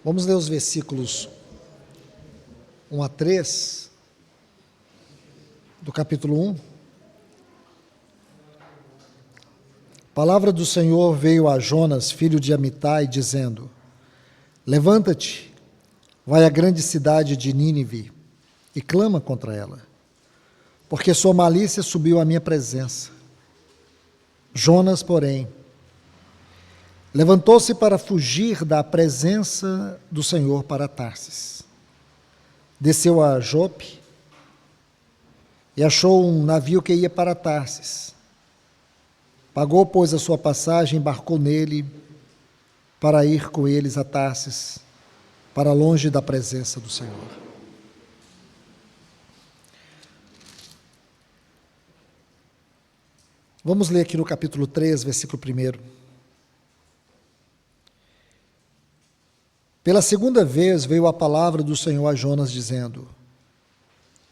Vamos ler os versículos 1 a 3 do capítulo 1. A palavra do Senhor veio a Jonas, filho de Amitai, dizendo: Levanta-te, vai à grande cidade de Nínive e clama contra ela, porque sua malícia subiu à minha presença. Jonas, porém, levantou-se para fugir da presença do Senhor para Tarsis. Desceu a Jope e achou um navio que ia para Tarsis. Pagou, pois, a sua passagem, embarcou nele para ir com eles a Tarsis, para longe da presença do Senhor. Vamos ler aqui no capítulo 3, versículo 1. Pela segunda vez veio a palavra do Senhor a Jonas, dizendo: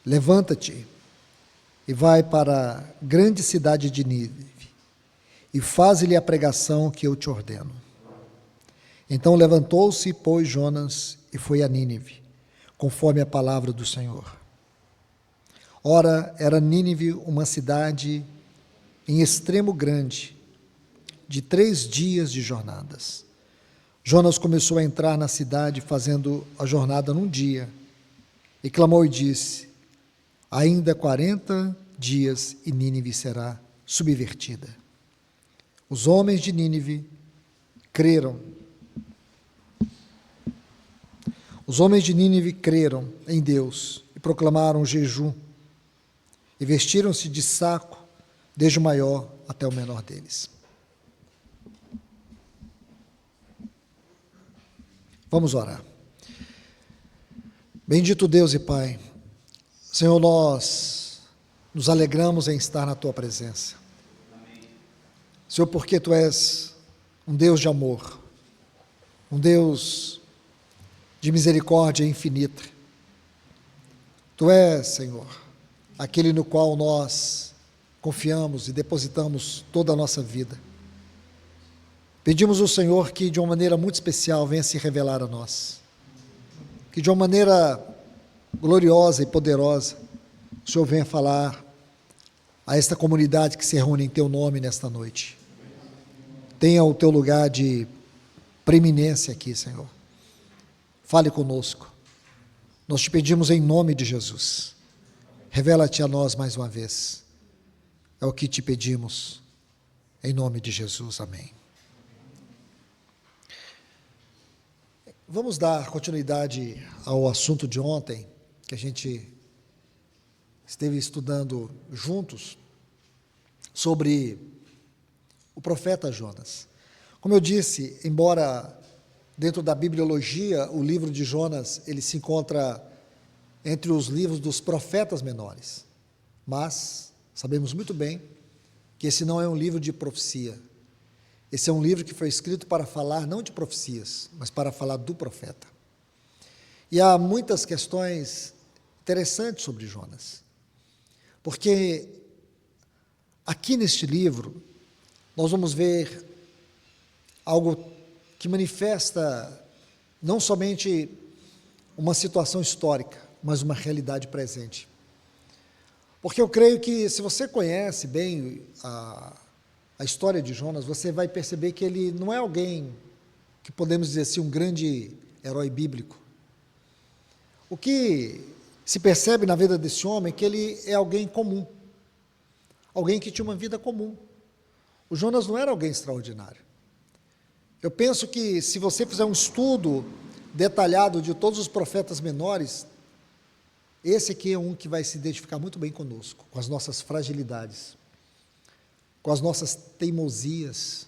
Levanta-te e vai para a grande cidade de Nínive, e faze-lhe a pregação que eu te ordeno. Então levantou-se, pois, Jonas, e foi a Nínive, conforme a palavra do Senhor. Ora, era Nínive uma cidade em extremo grande, de 3 dias de jornadas. Jonas começou a entrar na cidade, fazendo a jornada num dia, e clamou e disse: Ainda 40 dias e Nínive será subvertida. Os homens de Nínive creram. Os homens de Nínive creram em Deus e proclamaram jejum, e vestiram-se de saco, desde o maior até o menor deles. Vamos orar. Bendito Deus e Pai, Senhor, nós nos alegramos em estar na Tua presença. Amém. Senhor, porque Tu és um Deus de amor, um Deus de misericórdia infinita. Tu és, Senhor, aquele no qual nós confiamos e depositamos toda a nossa vida. Pedimos ao Senhor que de uma maneira muito especial venha se revelar a nós, que de uma maneira gloriosa e poderosa o Senhor venha falar a esta comunidade que se reúne em Teu nome nesta noite. Tenha o Teu lugar de preeminência aqui, Senhor. Fale conosco. Nós te pedimos em nome de Jesus. Revela-te a nós mais uma vez. É o que te pedimos, em nome de Jesus. Amém. Vamos dar continuidade ao assunto de ontem, que a gente esteve estudando juntos, sobre o profeta Jonas. Como eu disse, embora dentro da bibliologia o livro de Jonas ele se encontra entre os livros dos profetas menores, mas sabemos muito bem que esse não é um livro de profecia. Esse é um livro que foi escrito para falar não de profecias, mas para falar do profeta. E há muitas questões interessantes sobre Jonas, porque aqui neste livro nós vamos ver algo que manifesta não somente uma situação histórica, mas uma realidade presente. Porque eu creio que se você conhece bem a história de Jonas, você vai perceber que ele não é alguém que podemos dizer assim, um grande herói bíblico. O que se percebe na vida desse homem é que ele é alguém comum, alguém que tinha uma vida comum. O Jonas não era alguém extraordinário. Eu penso que se você fizer um estudo detalhado de todos os profetas menores, esse aqui é um que vai se identificar muito bem conosco, com as nossas fragilidades, com as nossas teimosias,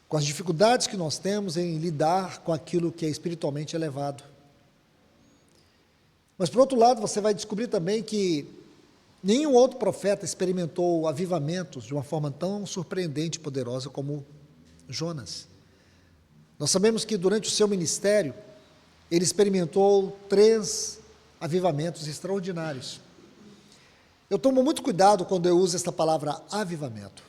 com as dificuldades que nós temos em lidar com aquilo que é espiritualmente elevado. Mas, por outro lado, você vai descobrir também que nenhum outro profeta experimentou avivamentos de uma forma tão surpreendente e poderosa como Jonas. Nós sabemos que durante o seu ministério, ele experimentou 3 avivamentos extraordinários. Eu tomo muito cuidado quando eu uso esta palavra avivamento,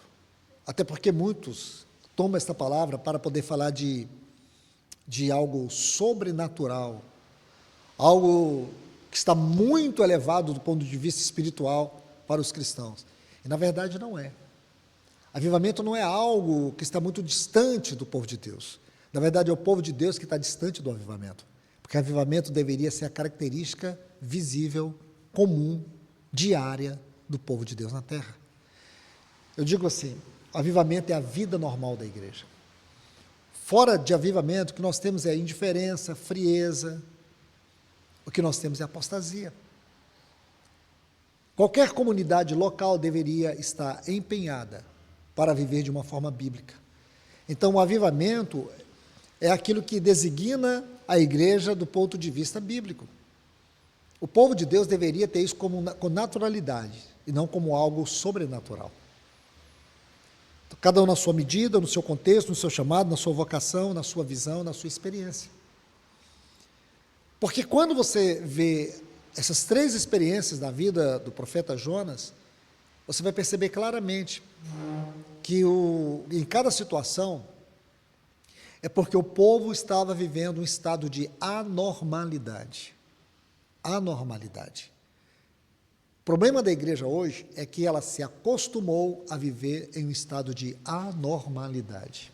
até porque muitos tomam esta palavra para poder falar de de algo sobrenatural, algo que está muito elevado do ponto de vista espiritual para os cristãos. E na verdade não é. Avivamento não é algo que está muito distante do povo de Deus. Na verdade é o povo de Deus que está distante do avivamento. Porque avivamento deveria ser a característica visível, comum, diária do povo de Deus na terra. Eu digo assim, avivamento é a vida normal da igreja. Fora de avivamento, o que nós temos é indiferença, frieza, o que nós temos é apostasia. Qualquer comunidade local deveria estar empenhada para viver de uma forma bíblica. Então, o avivamento é aquilo que designa a igreja do ponto de vista bíblico. O povo de Deus deveria ter isso com naturalidade, e não como algo sobrenatural. Cada um na sua medida, no seu contexto, no seu chamado, na sua vocação, na sua visão, na sua experiência. Porque quando você vê essas 3 experiências da vida do profeta Jonas, você vai perceber claramente que em cada situação é porque o povo estava vivendo um estado de anormalidade. Anormalidade. O problema da igreja hoje é que ela se acostumou a viver em um estado de anormalidade.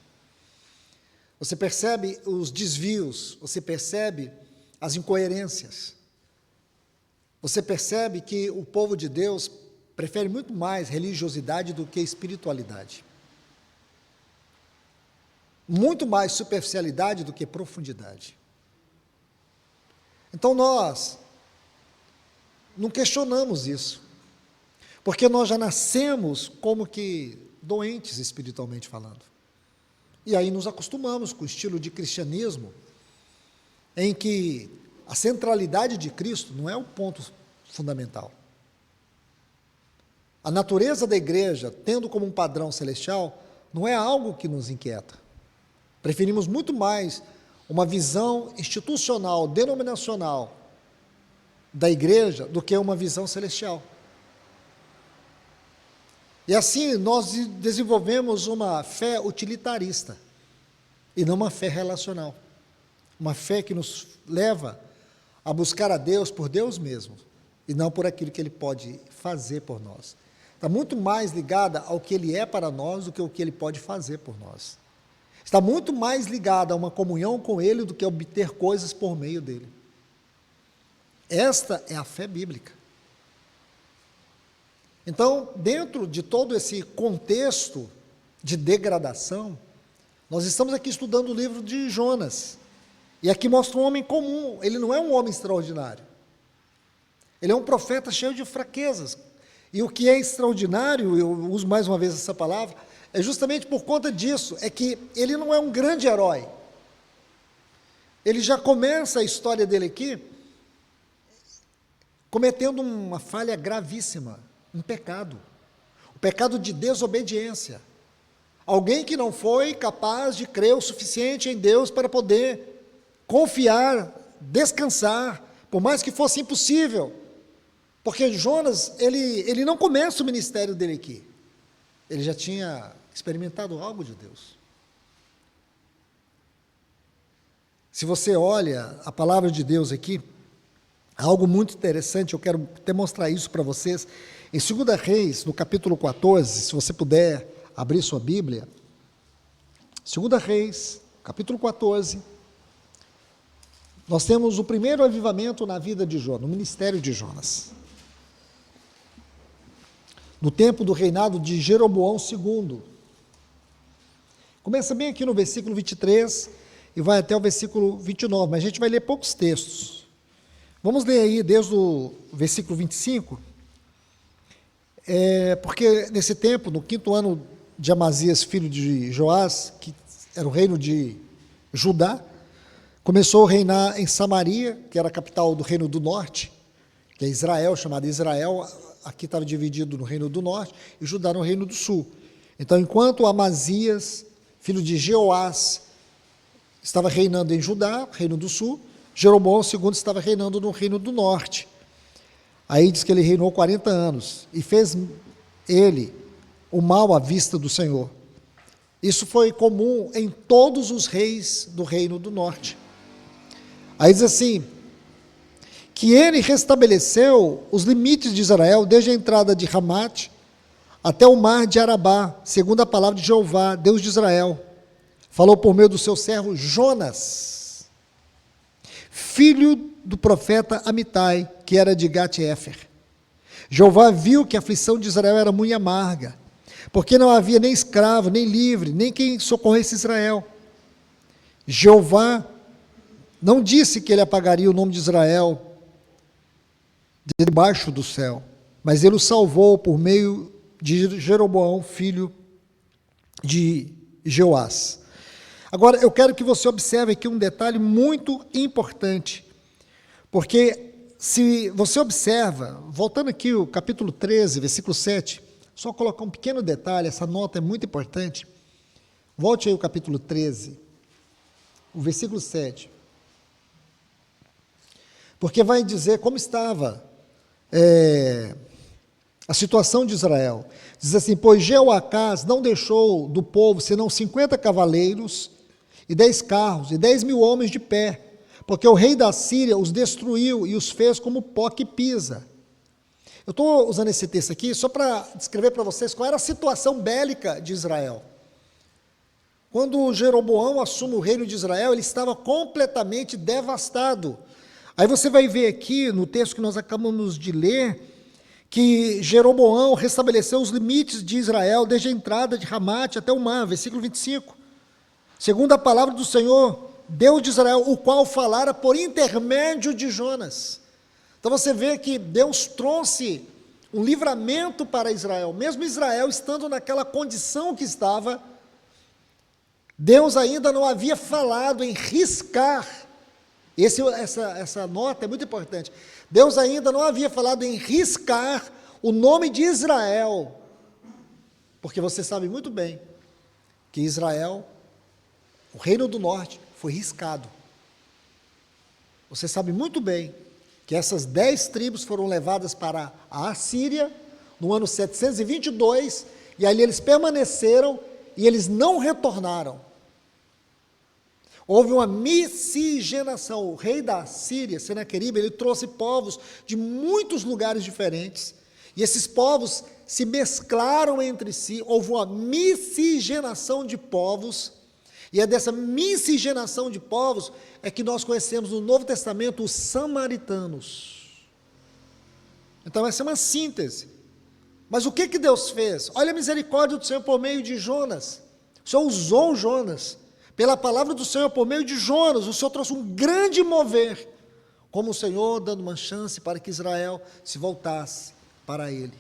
Você percebe os desvios, você percebe as incoerências. Você percebe que o povo de Deus prefere muito mais religiosidade do que espiritualidade. Muito mais superficialidade do que profundidade. Então nós não questionamos isso, porque nós já nascemos como que doentes espiritualmente falando. E aí nos acostumamos com o estilo de cristianismo, em que a centralidade de Cristo não é o ponto fundamental. A natureza da igreja, tendo como um padrão celestial, não é algo que nos inquieta. Preferimos muito mais uma visão institucional, denominacional da igreja do que uma visão celestial. E assim nós desenvolvemos uma fé utilitarista e não uma fé relacional. Uma fé que nos leva a buscar a Deus por Deus mesmo e não por aquilo que Ele pode fazer por nós. Está muito mais ligada ao que Ele é para nós do que o que Ele pode fazer por nós. Está muito mais ligada a uma comunhão com Ele do que a obter coisas por meio dEle. Esta é a fé bíblica. Então, dentro de todo esse contexto de degradação, nós estamos aqui estudando o livro de Jonas. E aqui mostra um homem comum, ele não é um homem extraordinário. Ele é um profeta cheio de fraquezas. E o que é extraordinário, eu uso mais uma vez essa palavra, é justamente por conta disso, é que ele não é um grande herói. Ele já começa a história dele aqui cometendo uma falha gravíssima, um pecado. O pecado de desobediência. Alguém que não foi capaz de crer o suficiente em Deus para poder confiar, descansar, por mais que fosse impossível. Porque Jonas, ele não começa o ministério dele aqui. Ele já tinha experimentado algo de Deus. Se você olha a palavra de Deus aqui, algo muito interessante, eu quero até mostrar isso para vocês. Em 2 Reis, no capítulo 14, se você puder abrir sua Bíblia, 2 Reis, capítulo 14, nós temos o primeiro avivamento na vida de Jonas, no ministério de Jonas. No tempo do reinado de Jeroboão II. Começa bem aqui no versículo 23 e vai até o versículo 29, mas a gente vai ler poucos textos. Vamos ler aí desde o versículo 25, porque nesse tempo, no 5º ano de Amazias, filho de Joás, que era o reino de Judá, começou a reinar em Samaria, que era a capital do reino do norte, que é Israel, chamada Israel, aqui estava dividido no reino do norte, e Judá no reino do sul. Então, enquanto Amazias, filho de Jeoás, estava reinando em Judá, reino do sul, Jeroboão II estava reinando no reino do norte. Aí diz que ele reinou 40 anos, e fez ele o mal à vista do Senhor. Isso foi comum em todos os reis do Reino do Norte. Aí diz assim, que ele restabeleceu os limites de Israel desde a entrada de Ramate até o mar de Arabá, segundo a palavra de Jeová, Deus de Israel. Falou por meio do seu servo Jonas, filho do profeta Amitai, que era de Gat-Éfer. Jeová viu que a aflição de Israel era muito amarga, porque não havia nem escravo, nem livre, nem quem socorresse Israel. Jeová não disse que ele apagaria o nome de Israel debaixo do céu, mas ele o salvou por meio de Jeroboão, filho de Joás. Agora, eu quero que você observe aqui um detalhe muito importante, porque se você observa, voltando aqui o capítulo 13, versículo 7, só colocar um pequeno detalhe, essa nota é muito importante. Volte aí o capítulo 13, o versículo 7. Porque vai dizer como estava a situação de Israel. Diz assim, pois Jeoacás não deixou do povo senão 50 cavaleiros e 10 carros e 10.000 homens de pé, porque o rei da Síria os destruiu e os fez como pó que pisa. Eu estou usando esse texto aqui só para descrever para vocês qual era a situação bélica de Israel. Quando Jeroboão assume o reino de Israel, ele estava completamente devastado. Aí você vai ver aqui, no texto que nós acabamos de ler, que Jeroboão restabeleceu os limites de Israel desde a entrada de Ramate até o mar, versículo 25. Segundo a palavra do Senhor, Deus de Israel, o qual falara por intermédio de Jonas. Então você vê que Deus trouxe um livramento para Israel, mesmo Israel estando naquela condição que estava, Deus ainda não havia falado em riscar. Essa nota é muito importante. Deus ainda não havia falado em riscar o nome de Israel, porque você sabe muito bem que Israel, o reino do norte, foi riscado. Você sabe muito bem que essas 10 tribos foram levadas para a Assíria no ano 722, e ali eles permaneceram e eles não retornaram. Houve uma miscigenação. O rei da Síria, Senaqueribe, ele trouxe povos de muitos lugares diferentes, e esses povos se mesclaram entre si, houve uma miscigenação de povos, e é dessa miscigenação de povos é que nós conhecemos no Novo Testamento os samaritanos. Então essa é uma síntese. Mas o que Deus fez? Olha a misericórdia do Senhor por meio de Jonas. O Senhor usou Jonas. Pela palavra do Senhor, por meio de Jonas, o Senhor trouxe um grande mover, como o Senhor dando uma chance para que Israel se voltasse para ele.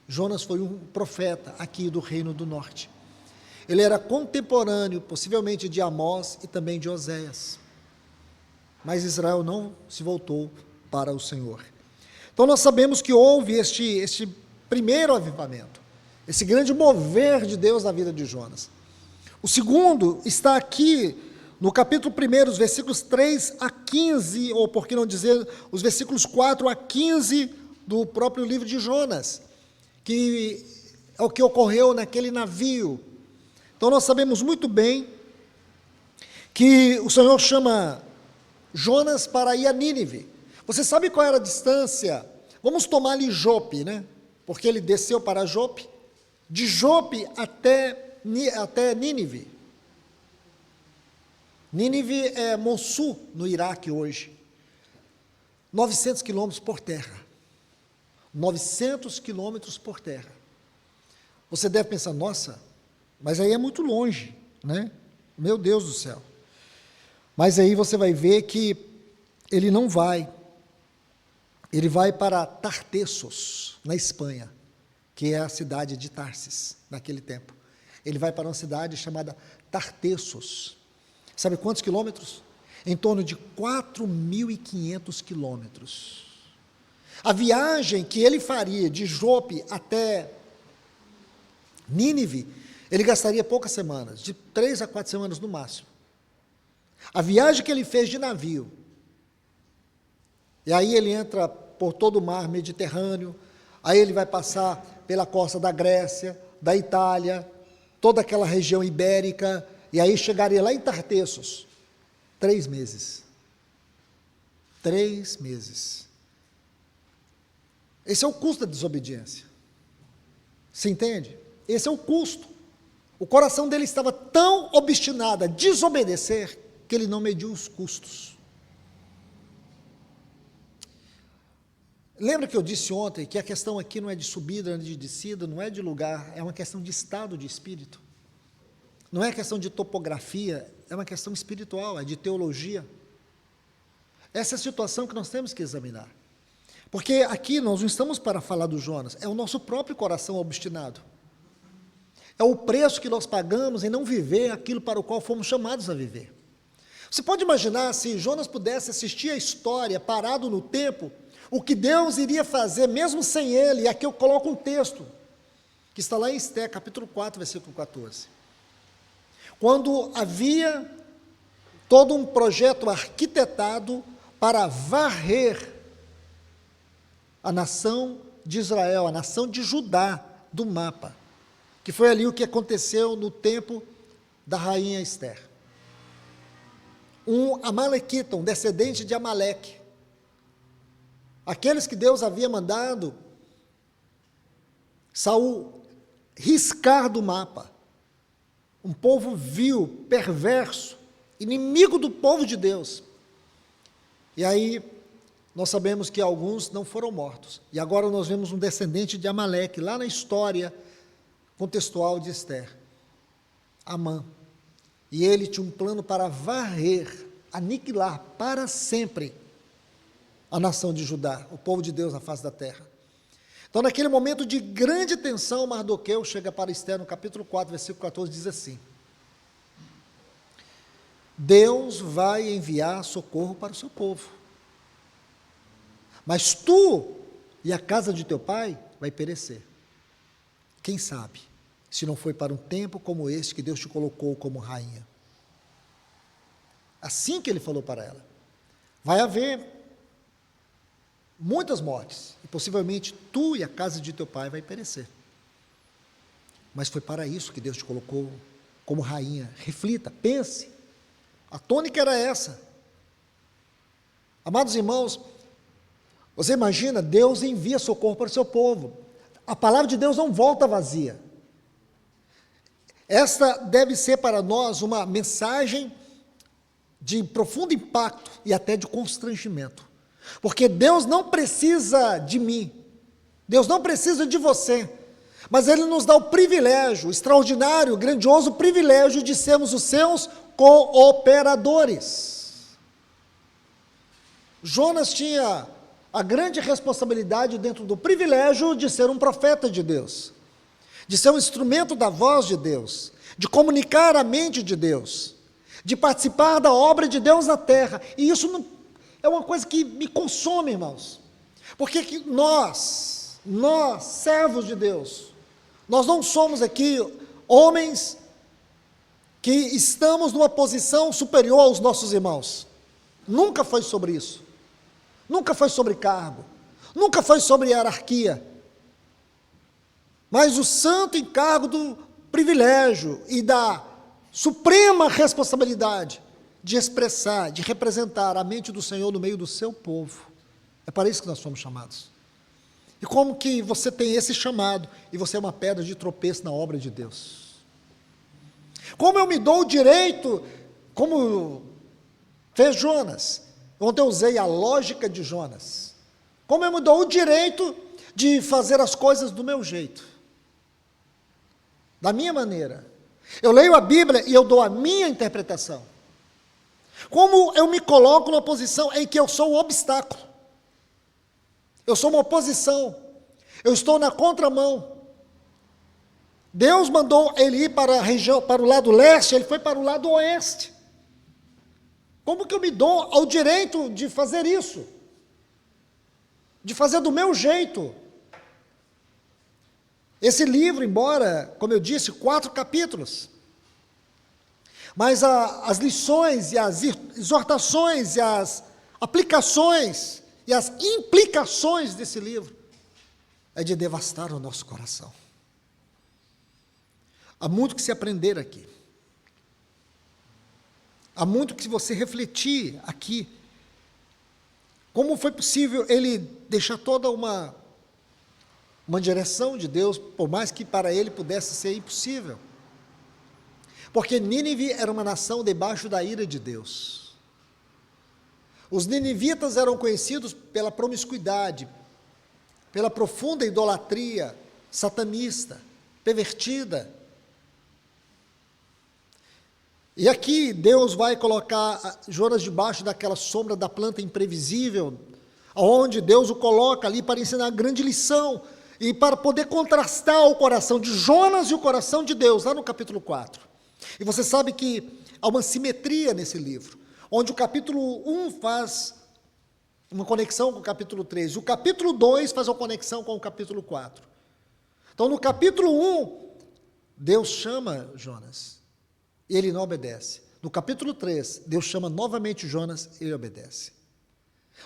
Jonas foi um profeta aqui do Reino do Norte. Ele era contemporâneo, possivelmente, de Amós e também de Oséias. Mas Israel não se voltou para o Senhor. Então nós sabemos que houve este primeiro avivamento, esse grande mover de Deus na vida de Jonas. O segundo está aqui no capítulo 1, os versículos 3 a 15, ou por que não dizer, os versículos 4 a 15 do próprio livro de Jonas, que é o que ocorreu naquele navio. Então nós sabemos muito bem que o Senhor chama Jonas para ir a Nínive. Você sabe qual era a distância? Vamos tomar ali Jope, né? Porque ele desceu para Jope, de Jope até Nínive. Nínive é Mossul, no Iraque hoje. 900 quilômetros por terra. 900 quilômetros por terra. Você deve pensar, nossa, mas aí é muito longe, né? Meu Deus do céu. Mas aí você vai ver que ele não vai. Ele vai para Tartessos, na Espanha, que é a cidade de Tarsis, naquele tempo. Ele vai para uma cidade chamada Tartessos. Sabe quantos quilômetros? Em torno de 4.500 quilômetros. A viagem que ele faria de Jope até Nínive, ele gastaria poucas semanas, de 3 a 4 semanas no máximo. A viagem que ele fez de navio, e aí ele entra por todo o mar Mediterrâneo, aí ele vai passar pela costa da Grécia, da Itália, toda aquela região ibérica, e aí chegaria lá em Tartessos. 3 meses. 3 meses. Esse é o custo da desobediência. Se entende? Esse é o custo. O coração dele estava tão obstinado a desobedecer que ele não mediu os custos. Lembra que eu disse ontem que a questão aqui não é de subida, não é de descida, não é de lugar, é uma questão de estado de espírito. Não é questão de topografia, é uma questão espiritual, é de teologia. Essa é a situação que nós temos que examinar. Porque aqui nós não estamos para falar do Jonas, é o nosso próprio coração obstinado. É o preço que nós pagamos em não viver aquilo para o qual fomos chamados a viver. Você pode imaginar se Jonas pudesse assistir a história parado no tempo, o que Deus iria fazer mesmo sem ele, e aqui eu coloco um texto, que está lá em Esté, capítulo 4, versículo 14. Quando havia todo um projeto arquitetado para varrer a nação de Israel, a nação de Judá, do mapa, que foi ali o que aconteceu no tempo da rainha Ester. Um amalequita, um descendente de Amaleque, aqueles que Deus havia mandado Saul riscar do mapa, um povo vil, perverso, inimigo do povo de Deus. E aí, nós sabemos que alguns não foram mortos. E agora nós vemos um descendente de Amaleque, lá na história contextual de Ester, Amã. E ele tinha um plano para varrer, aniquilar para sempre a nação de Judá, o povo de Deus na face da terra. Então, naquele momento de grande tensão, Mardoqueu chega para Ester, no capítulo 4, versículo 14, diz assim: Deus vai enviar socorro para o seu povo, mas tu e a casa de teu pai vai perecer. Quem sabe, se não foi para um tempo como este que Deus te colocou como rainha. Assim que ele falou para ela. Vai haver muitas mortes, e possivelmente tu e a casa de teu pai vai perecer. Mas foi para isso que Deus te colocou como rainha. Reflita, pense. A tônica era essa. Amados irmãos, você imagina, Deus envia socorro para o seu povo. A palavra de Deus não volta vazia. Esta deve ser para nós uma mensagem de profundo impacto e até de constrangimento. Porque Deus não precisa de mim, Deus não precisa de você, mas Ele nos dá o privilégio, o extraordinário, o grandioso privilégio de sermos os seus cooperadores. Jonas tinha a grande responsabilidade dentro do privilégio de ser um profeta de Deus, de ser um instrumento da voz de Deus, de comunicar a mente de Deus, de participar da obra de Deus na terra. E isso não, é uma coisa que me consome, irmãos, porque que nós, servos de Deus, nós não somos aqui homens que estamos numa posição superior aos nossos irmãos. Nunca foi sobre isso. Nunca foi sobre cargo. Nunca foi sobre hierarquia. Mas o santo encargo do privilégio e da suprema responsabilidade de expressar, de representar a mente do Senhor no meio do seu povo. É para isso que nós fomos chamados. E como que você tem esse chamado e você é uma pedra de tropeço na obra de Deus? Como eu me dou o direito, como fez Jonas? Ontem eu usei a lógica de Jonas. Como eu me dou o direito de fazer as coisas do meu jeito, da minha maneira. Eu leio a Bíblia e eu dou a minha interpretação. Como eu me coloco numa posição em que eu sou um obstáculo. Eu sou uma oposição. Eu estou na contramão. Deus mandou ele ir para a região, para o lado leste, ele foi para o lado oeste. Como que eu me dou ao direito de fazer isso? De fazer do meu jeito? Esse livro, embora, como eu disse, 4 capítulos, mas as lições e as exortações e as aplicações e as implicações desse livro é de devastar o nosso coração. Há muito que se aprender aqui. Há muito que você refletir aqui. Como foi possível ele deixar toda uma direção de Deus, por mais que para ele pudesse ser impossível? Porque Nínive era uma nação debaixo da ira de Deus. Os ninivitas eram conhecidos pela promiscuidade, pela profunda idolatria satanista, pervertida. E aqui Deus vai colocar Jonas debaixo daquela sombra da planta imprevisível, onde Deus o coloca ali para ensinar a grande lição, e para poder contrastar o coração de Jonas e o coração de Deus, lá no capítulo 4. E você sabe que há uma simetria nesse livro, onde o capítulo 1 faz uma conexão com o capítulo 3, e o capítulo 2 faz uma conexão com o capítulo 4. Então, no capítulo 1, Deus chama Jonas, e ele não obedece. No capítulo 3, Deus chama novamente Jonas, e ele obedece.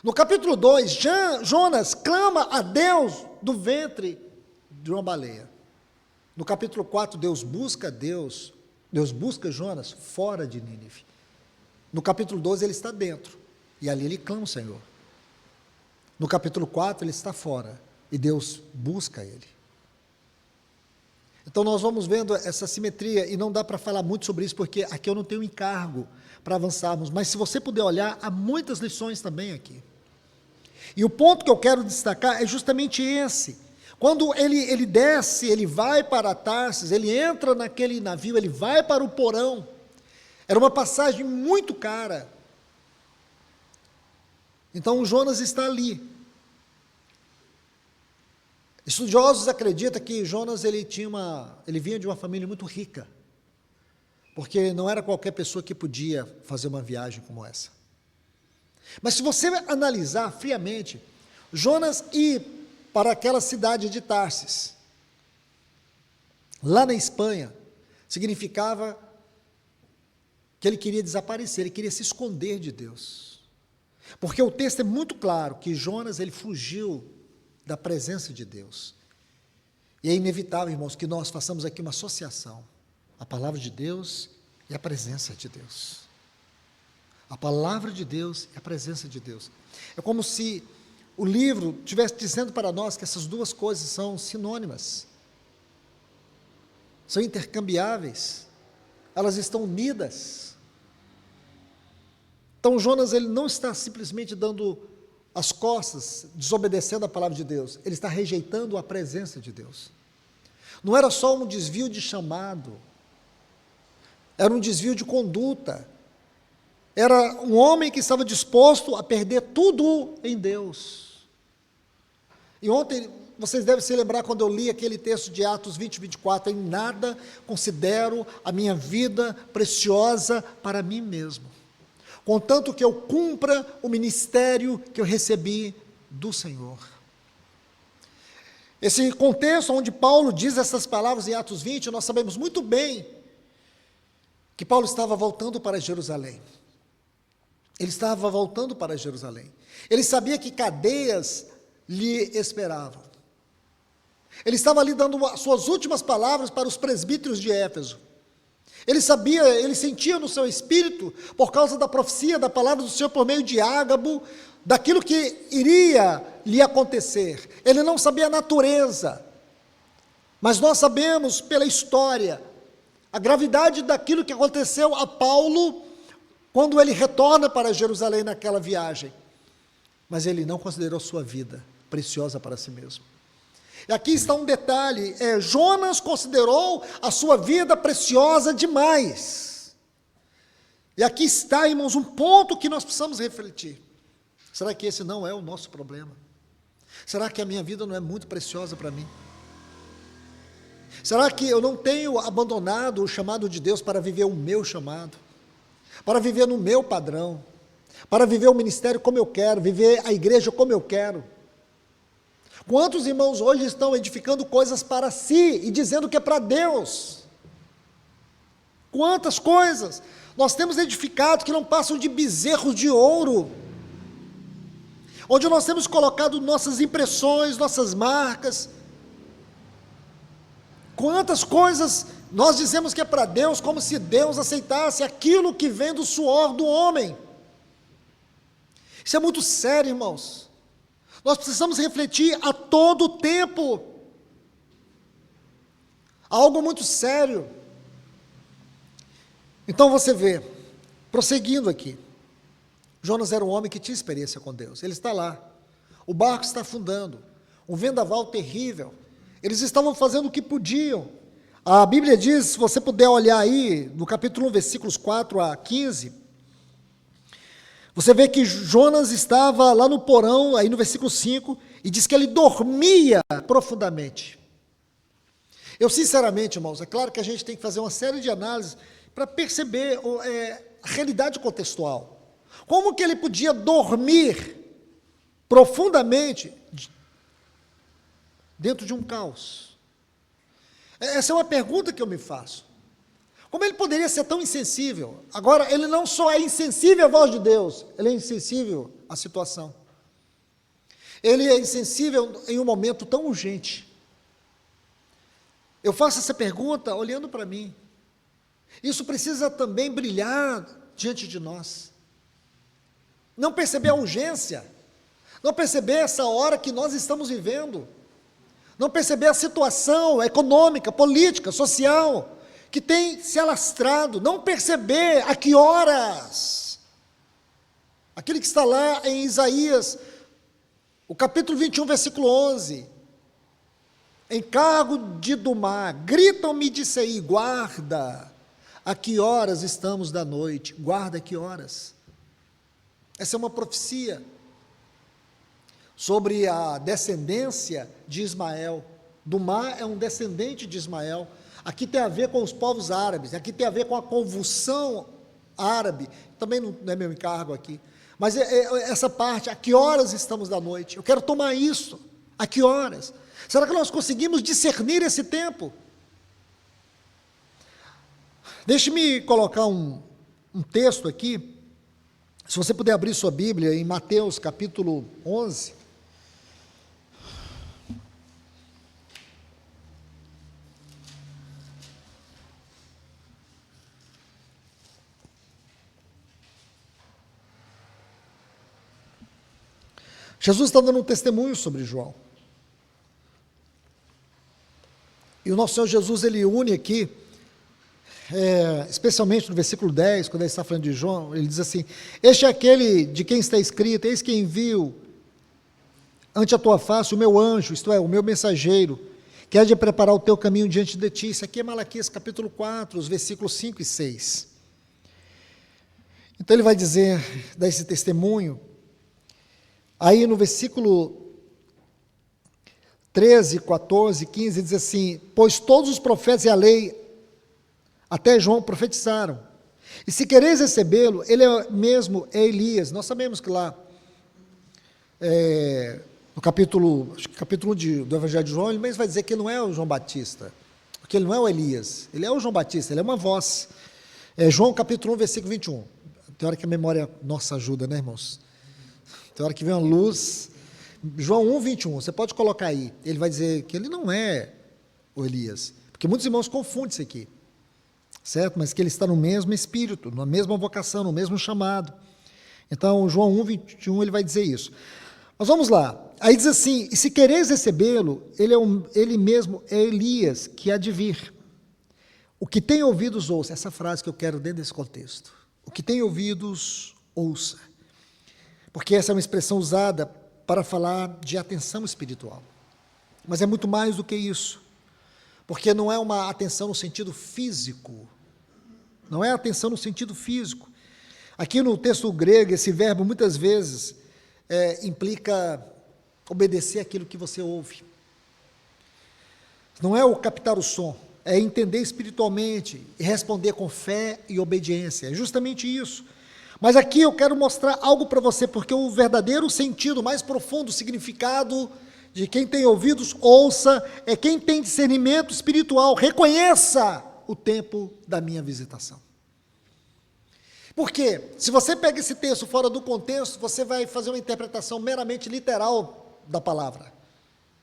No capítulo 2, Jonas clama a Deus do ventre de uma baleia. No capítulo 4, Deus busca Jonas fora de Nínive. No capítulo 12, ele está dentro, e ali ele clama o Senhor. No capítulo 4, ele está fora, e Deus busca ele. Então nós vamos vendo essa simetria, e não dá para falar muito sobre isso, porque aqui eu não tenho encargo para avançarmos, mas se você puder olhar, há muitas lições também aqui. E o ponto que eu quero destacar é justamente esse. Quando ele desce, ele vai para Tarsis, ele entra naquele navio, ele vai para o porão. Era uma passagem muito cara. Então Jonas está ali. Estudiosos acreditam que Jonas ele vinha de uma família muito rica, porque não era qualquer pessoa que podia fazer uma viagem como essa. Mas se você analisar friamente, Jonas ir para aquela cidade de Tarsis, lá na Espanha, significava que ele queria desaparecer, ele queria se esconder de Deus. Porque o texto é muito claro que Jonas ele fugiu da presença de Deus. E é inevitável, irmãos, que nós façamos aqui uma associação, a palavra de Deus e a presença de Deus. A palavra de Deus e a presença de Deus. É como se o livro estivesse dizendo para nós que essas duas coisas são sinônimas, são intercambiáveis, elas estão unidas. Então Jonas ele não está simplesmente dando as costas, desobedecendo a palavra de Deus, ele está rejeitando a presença de Deus. Não era só um desvio de chamado, era um desvio de conduta, era um homem que estava disposto a perder tudo em Deus. E ontem, vocês devem se lembrar quando eu li aquele texto de Atos 20, 24, em nada considero a minha vida preciosa para mim mesmo, contanto que eu cumpra o ministério que eu recebi do Senhor. Esse contexto onde Paulo diz essas palavras em Atos 20, nós sabemos muito bem que Paulo estava voltando para Jerusalém. Ele estava voltando para Jerusalém. Ele sabia que cadeias lhe esperavam. Ele estava ali dando as suas últimas palavras para os presbíteros de Éfeso. Ele sabia, ele sentia no seu espírito, por causa da profecia, da palavra do Senhor por meio de Ágabo, daquilo que iria lhe acontecer. Ele não sabia a natureza, mas nós sabemos pela história, a gravidade daquilo que aconteceu a Paulo, quando ele retorna para Jerusalém naquela viagem. Mas ele não considerou sua vida preciosa para si mesmo. E aqui está um detalhe, Jonas considerou a sua vida preciosa demais. E aqui está, irmãos, um ponto que nós precisamos refletir. Será que esse não é o nosso problema? Será que a minha vida não é muito preciosa para mim? Será que eu não tenho abandonado o chamado de Deus para viver o meu chamado? Para viver no meu padrão? Para viver o ministério como eu quero, viver a igreja como eu quero? Quantos irmãos hoje estão edificando coisas para si e dizendo que é para Deus? Quantas coisas nós temos edificado que não passam de bezerros de ouro, onde nós temos colocado nossas impressões, nossas marcas. Quantas coisas Nós dizemos que é para Deus como se Deus aceitasse aquilo que vem do suor do homem. Isso é muito sério, irmãos. Nós precisamos refletir a todo tempo. Algo muito sério. Então você vê, prosseguindo aqui, Jonas era um homem que tinha experiência com Deus. Ele está lá. O barco está afundando. Um vendaval terrível. Eles estavam fazendo o que podiam. A Bíblia diz, se você puder olhar aí, no capítulo 1, versículos 4 a 15, você vê que Jonas estava lá no porão, aí no versículo 5, e diz que ele dormia profundamente. Eu, sinceramente, irmãos, é claro que a gente tem que fazer uma série de análises para perceber a realidade contextual. Como que ele podia dormir profundamente dentro de um caos? Essa é uma pergunta que eu me faço. Como ele poderia ser tão insensível? Agora, ele não só é insensível à voz de Deus, ele é insensível à situação. Ele é insensível em um momento tão urgente. Eu faço essa pergunta olhando para mim. Isso precisa também brilhar diante de nós. Não perceber a urgência, não perceber essa hora que nós estamos vivendo, não perceber a situação econômica, política, social, que tem se alastrado, não perceber a que horas. Aquele que está lá em Isaías, o capítulo 21, versículo 11, encargo de domar, gritam-me de sair, guarda, a que horas estamos da noite, guarda a que horas. Essa é uma profecia sobre a descendência de Ismael. Dumá é um descendente de Ismael. Aqui tem a ver com os povos árabes, aqui tem a ver com a convulsão árabe, também não é meu encargo aqui, mas essa parte, a que horas estamos da noite? Eu quero tomar isso, a que horas? Será que nós conseguimos discernir esse tempo? Deixe-me colocar um texto aqui, se você puder abrir sua Bíblia, em Mateus capítulo 11, Jesus está dando um testemunho sobre João. E o nosso Senhor Jesus, ele une aqui, especialmente no versículo 10, quando ele está falando de João, ele diz assim: este é aquele de quem está escrito, eis que envio ante a tua face o meu anjo, isto é, o meu mensageiro, que há de preparar o teu caminho diante de ti. Isso aqui é Malaquias capítulo 4, os versículos 5 e 6. Então ele vai dizer, dar esse testemunho. Aí no versículo 13, 14, 15, diz assim: pois todos os profetas e a lei, até João, profetizaram. E se quereis recebê-lo, ele mesmo é Elias. Nós sabemos que lá, no capítulo 1 do Evangelho de João, ele mesmo vai dizer que ele não é o João Batista, porque ele não é o Elias, ele é o João Batista, ele é uma voz. João capítulo 1, versículo 21. Tem hora que a memória nossa ajuda, né, irmãos? Tem hora que vem uma luz. João 1, 21, você pode colocar aí. Ele vai dizer que ele não é o Elias, porque muitos irmãos confundem isso aqui, certo? Mas que ele está no mesmo espírito, na mesma vocação, no mesmo chamado. Então, João 1, 21, ele vai dizer isso. Mas vamos lá. Aí diz assim: e se quereis recebê-lo, ele mesmo é Elias, que há de vir. O que tem ouvidos, ouça. Essa frase que eu quero dentro desse contexto. O que tem ouvidos, ouça. Porque essa é uma expressão usada para falar de atenção espiritual. Mas é muito mais do que isso. Porque não é uma atenção no sentido físico. Não é atenção no sentido físico. Aqui no texto grego, esse verbo muitas vezes implica obedecer aquilo que você ouve. Não é o captar o som, é entender espiritualmente e responder com fé e obediência. É justamente isso. Mas aqui eu quero mostrar algo para você, porque o verdadeiro sentido, mais profundo significado de quem tem ouvidos, ouça, é quem tem discernimento espiritual, reconheça o tempo da minha visitação. Porque, se você pega esse texto fora do contexto, você vai fazer uma interpretação meramente literal da palavra,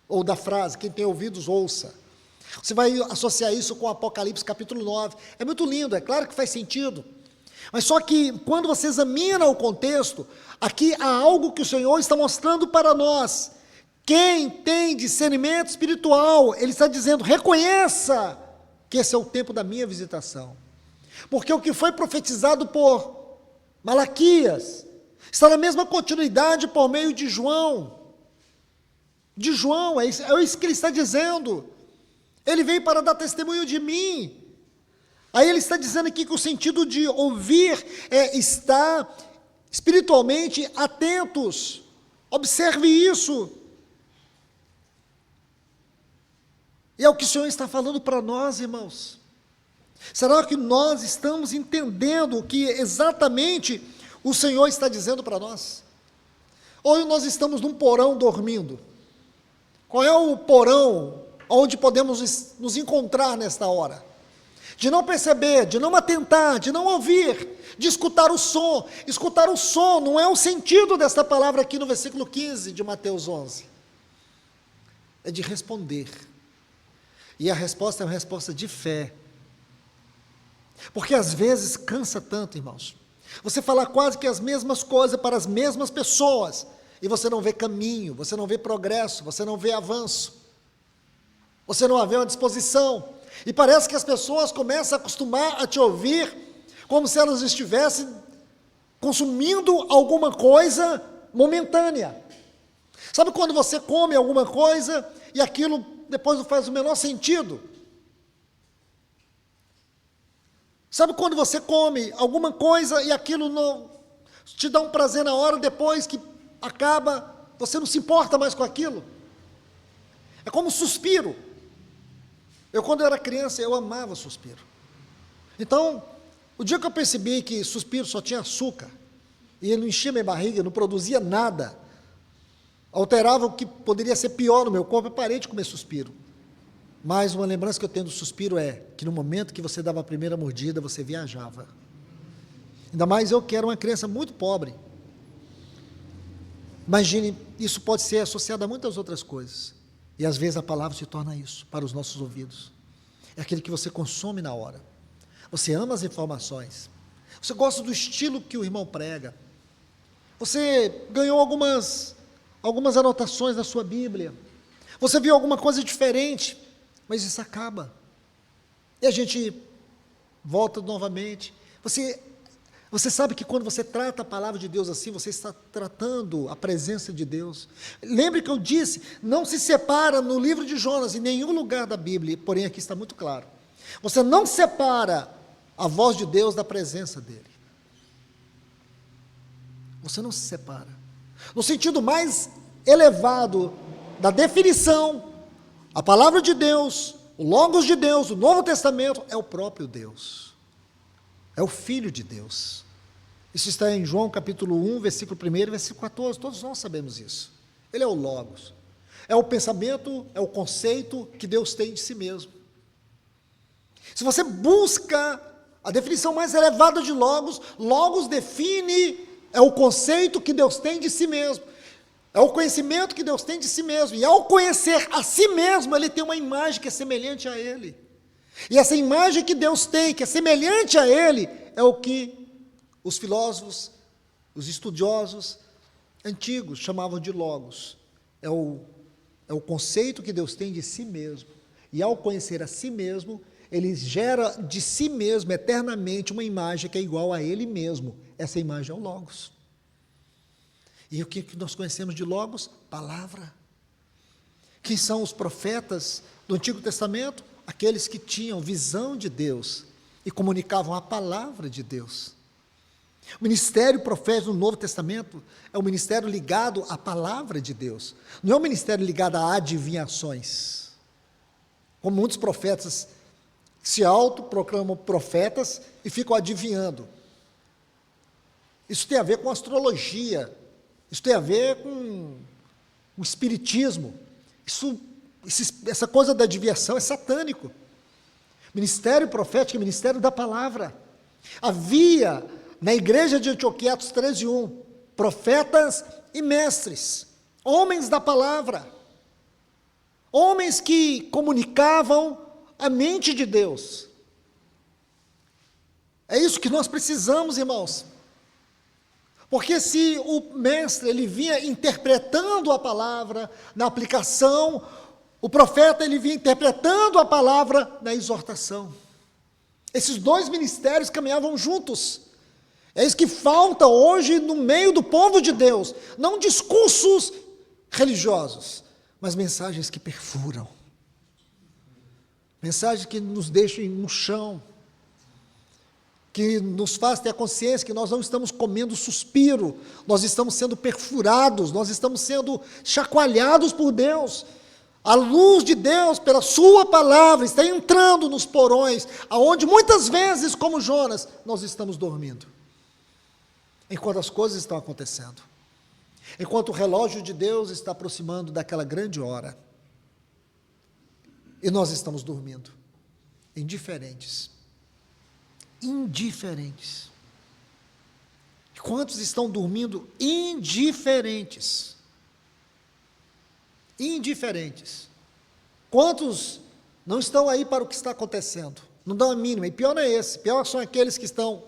ou da frase, quem tem ouvidos, ouça. Você vai associar isso com Apocalipse capítulo 9. É muito lindo, é claro que faz sentido. Mas só que quando você examina o contexto, aqui há algo que o Senhor está mostrando para nós. Quem tem discernimento espiritual, Ele está dizendo, reconheça que esse é o tempo da minha visitação. Porque o que foi profetizado por Malaquias está na mesma continuidade por meio de João. De João, é isso que ele está dizendo. Ele veio para dar testemunho de mim. Aí ele está dizendo aqui que o sentido de ouvir é estar espiritualmente atentos. Observe isso. E é o que o Senhor está falando para nós, irmãos. Será que nós estamos entendendo o que exatamente o Senhor está dizendo para nós? Ou nós estamos num porão dormindo? Qual é o porão onde podemos nos encontrar nesta hora? De não perceber, de não atentar, de não ouvir, de escutar o som. Escutar o som não é o sentido desta palavra aqui no versículo 15 de Mateus 11. É de responder. E a resposta é uma resposta de fé. Porque às vezes cansa tanto, irmãos. Você falar quase que as mesmas coisas para as mesmas pessoas, e você não vê caminho, você não vê progresso, você não vê avanço, você não vê uma disposição, e parece que as pessoas começam a acostumar a te ouvir, como se elas estivessem consumindo alguma coisa momentânea. Sabe quando você come alguma coisa, e aquilo depois não faz o menor sentido? Sabe quando você come alguma coisa e aquilo não te dá um prazer na hora, depois que acaba, você não se importa mais com aquilo? É como um suspiro. Quando eu era criança, eu amava suspiro. Então, o dia que eu percebi que suspiro só tinha açúcar, e ele não enchia minha barriga, não produzia nada, alterava o que poderia ser pior no meu corpo, eu parei de comer suspiro. Mas uma lembrança que eu tenho do suspiro é que no momento que você dava a primeira mordida, você viajava. Ainda mais eu que era uma criança muito pobre. Imagine, isso pode ser associado a muitas outras coisas. E às vezes a palavra se torna isso, para os nossos ouvidos. É aquele que você consome na hora. Você ama as informações. Você gosta do estilo que o irmão prega. Você ganhou algumas anotações na sua Bíblia. Você viu alguma coisa diferente. Mas isso acaba. E a gente volta novamente. Você sabe que quando você trata a palavra de Deus assim, você está tratando a presença de Deus. Lembre que eu disse, não se separa no livro de Jonas, em nenhum lugar da Bíblia, porém aqui está muito claro. Você não separa a voz de Deus da presença dEle. Você não se separa. No sentido mais elevado da definição, a palavra de Deus, o Logos de Deus, o Novo Testamento, é o próprio Deus. É o Filho de Deus. Isso está em João capítulo 1, versículo 1 e versículo 14, todos nós sabemos isso. Ele é o Logos. É o pensamento, é o conceito que Deus tem de si mesmo. Se você busca a definição mais elevada de Logos, Logos define, é o conceito que Deus tem de si mesmo. É o conhecimento que Deus tem de si mesmo. E ao conhecer a si mesmo, Ele tem uma imagem que é semelhante a Ele. E essa imagem que Deus tem, que é semelhante a Ele, é o que os filósofos, os estudiosos antigos chamavam de Logos. É o conceito que Deus tem de si mesmo. E ao conhecer a si mesmo, Ele gera de si mesmo eternamente uma imagem que é igual a Ele mesmo. Essa imagem é o Logos. E o que nós conhecemos de Logos? Palavra. Quem são os profetas do Antigo Testamento? Aqueles que tinham visão de Deus e comunicavam a palavra de Deus. O ministério profético no Novo Testamento é um ministério ligado à palavra de Deus. Não é um ministério ligado a adivinhações. Como muitos profetas se autoproclamam profetas e ficam adivinhando. Isso tem a ver com astrologia. Isso tem a ver com o espiritismo. Essa coisa da adivinhação é satânico. Ministério profético é ministério da palavra. Havia na igreja de Antioquia, Atos 13:1, profetas e mestres, homens da palavra, homens que comunicavam a mente de Deus. É isso que nós precisamos, irmãos. Porque se o mestre ele vinha interpretando a palavra na aplicação, o profeta ele vinha interpretando a palavra na exortação. Esses dois ministérios caminhavam juntos. É isso que falta hoje no meio do povo de Deus. Não discursos religiosos, mas mensagens que perfuram. Mensagens que nos deixam no chão. Que nos faz ter a consciência que nós não estamos comendo suspiro, nós estamos sendo perfurados, nós estamos sendo chacoalhados por Deus. A luz de Deus, pela sua palavra, está entrando nos porões, aonde muitas vezes, como Jonas, nós estamos dormindo. Enquanto as coisas estão acontecendo. Enquanto o relógio de Deus está aproximando daquela grande hora. E nós estamos dormindo, indiferentes. Indiferentes. Quantos estão dormindo indiferentes? Indiferentes. Quantos não estão aí para o que está acontecendo? Não dão a mínima. E pior não é esse. Pior são aqueles que estão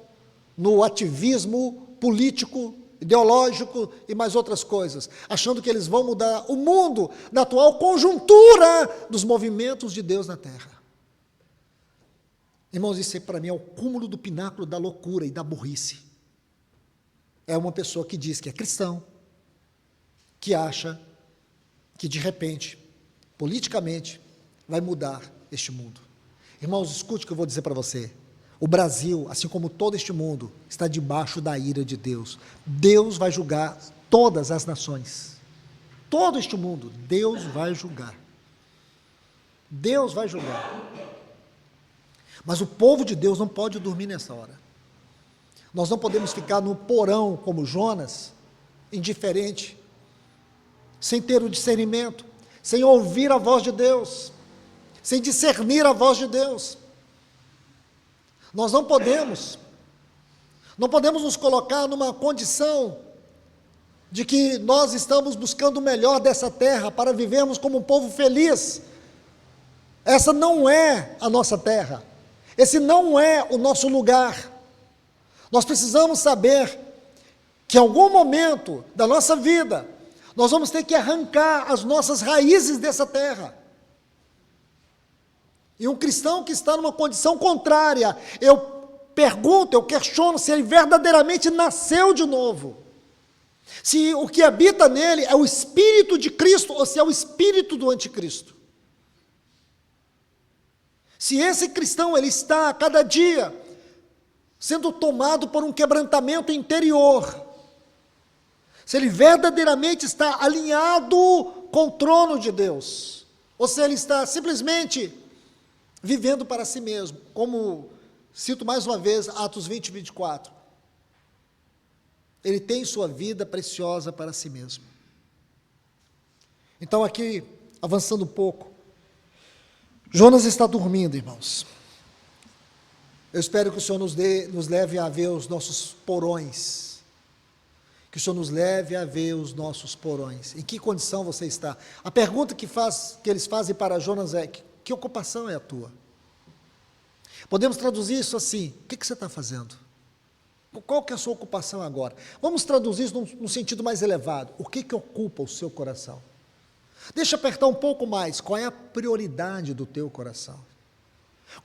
no ativismo político, ideológico e mais outras coisas, achando que eles vão mudar o mundo na atual conjuntura dos movimentos de Deus na terra. Irmãos, isso aí para mim é o cúmulo do pináculo da loucura e da burrice. É uma pessoa que diz que é cristão, que acha que de repente, politicamente, vai mudar este mundo. Irmãos, escute o que eu vou dizer para você. O Brasil, assim como todo este mundo, está debaixo da ira de Deus. Deus vai julgar todas as nações. Todo este mundo, Deus vai julgar. Deus vai julgar. Mas o povo de Deus não pode dormir nessa hora. Nós não podemos ficar no porão como Jonas, indiferente, sem ter o discernimento, sem ouvir a voz de Deus, sem discernir a voz de Deus. Nós não podemos nos colocar numa condição de que nós estamos buscando o melhor dessa terra para vivermos como um povo feliz. Essa não é a nossa terra. Esse não é o nosso lugar. Nós precisamos saber que em algum momento da nossa vida, nós vamos ter que arrancar as nossas raízes dessa terra. E um cristão que está numa condição contrária, eu pergunto, eu questiono se ele verdadeiramente nasceu de novo. Se o que habita nele é o Espírito de Cristo ou se é o Espírito do Anticristo. Se esse cristão ele está a cada dia sendo tomado por um quebrantamento interior, se ele verdadeiramente está alinhado com o trono de Deus, ou se ele está simplesmente vivendo para si mesmo, como cito mais uma vez Atos 20 e 24, ele tem sua vida preciosa para si mesmo. Então aqui, avançando um pouco, Jonas está dormindo, irmãos. Eu espero que o Senhor nos leve a ver os nossos porões. Que o Senhor nos leve a ver os nossos porões. Em que condição você está? A pergunta que eles fazem para Jonas é: que ocupação é a tua? Podemos traduzir isso assim: o que você está fazendo? Qual que é a sua ocupação agora? Vamos traduzir isso num sentido mais elevado. O que ocupa o seu coração? Deixa eu apertar um pouco mais. Qual é a prioridade do teu coração?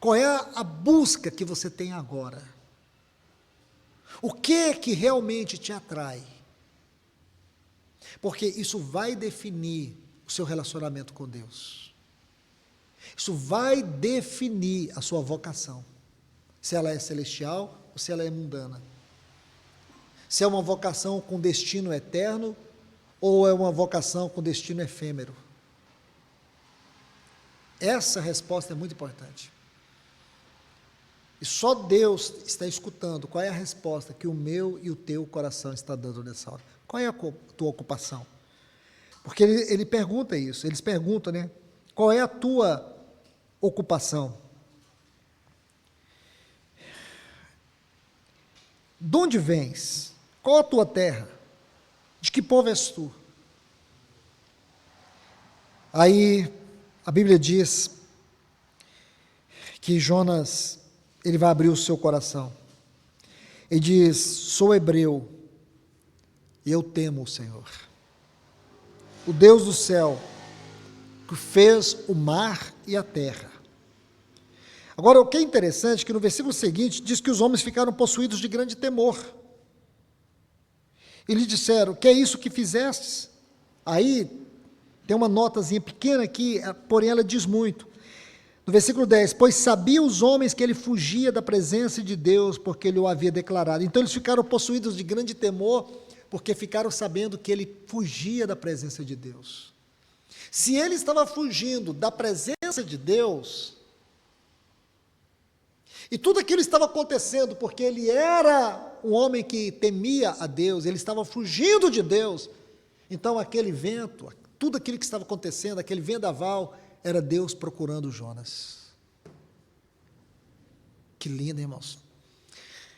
Qual é a busca que você tem agora? O que realmente te atrai? Porque isso vai definir o seu relacionamento com Deus. Isso vai definir a sua vocação. Se ela é celestial ou se ela é mundana. Se é uma vocação com destino eterno ou é uma vocação com destino efêmero. Essa resposta é muito importante. E só Deus está escutando qual é a resposta que o meu e o teu coração está dando nessa hora. Qual é a tua ocupação? Porque ele pergunta isso, eles perguntam, né? Qual é a tua ocupação? De onde vens? Qual a tua terra? De que povo és tu? Aí a Bíblia diz que Jonas, ele vai abrir o seu coração. Ele diz: sou hebreu e eu temo o Senhor, o Deus do céu, que fez o mar e a terra. Agora, o que é interessante é que no versículo seguinte diz que os homens ficaram possuídos de grande temor. E lhe disseram: que é isso que fizestes? Aí tem uma notazinha pequena aqui, porém ela diz muito. No versículo 10, pois sabiam os homens que ele fugia da presença de Deus, porque ele o havia declarado. Então eles ficaram possuídos de grande temor, porque ficaram sabendo que ele fugia da presença de Deus. Se ele estava fugindo da presença de Deus, e tudo aquilo estava acontecendo porque ele era um homem que temia a Deus, ele estava fugindo de Deus, então aquele vento, tudo aquilo que estava acontecendo, aquele vendaval, era Deus procurando Jonas. Que lindo, irmãos.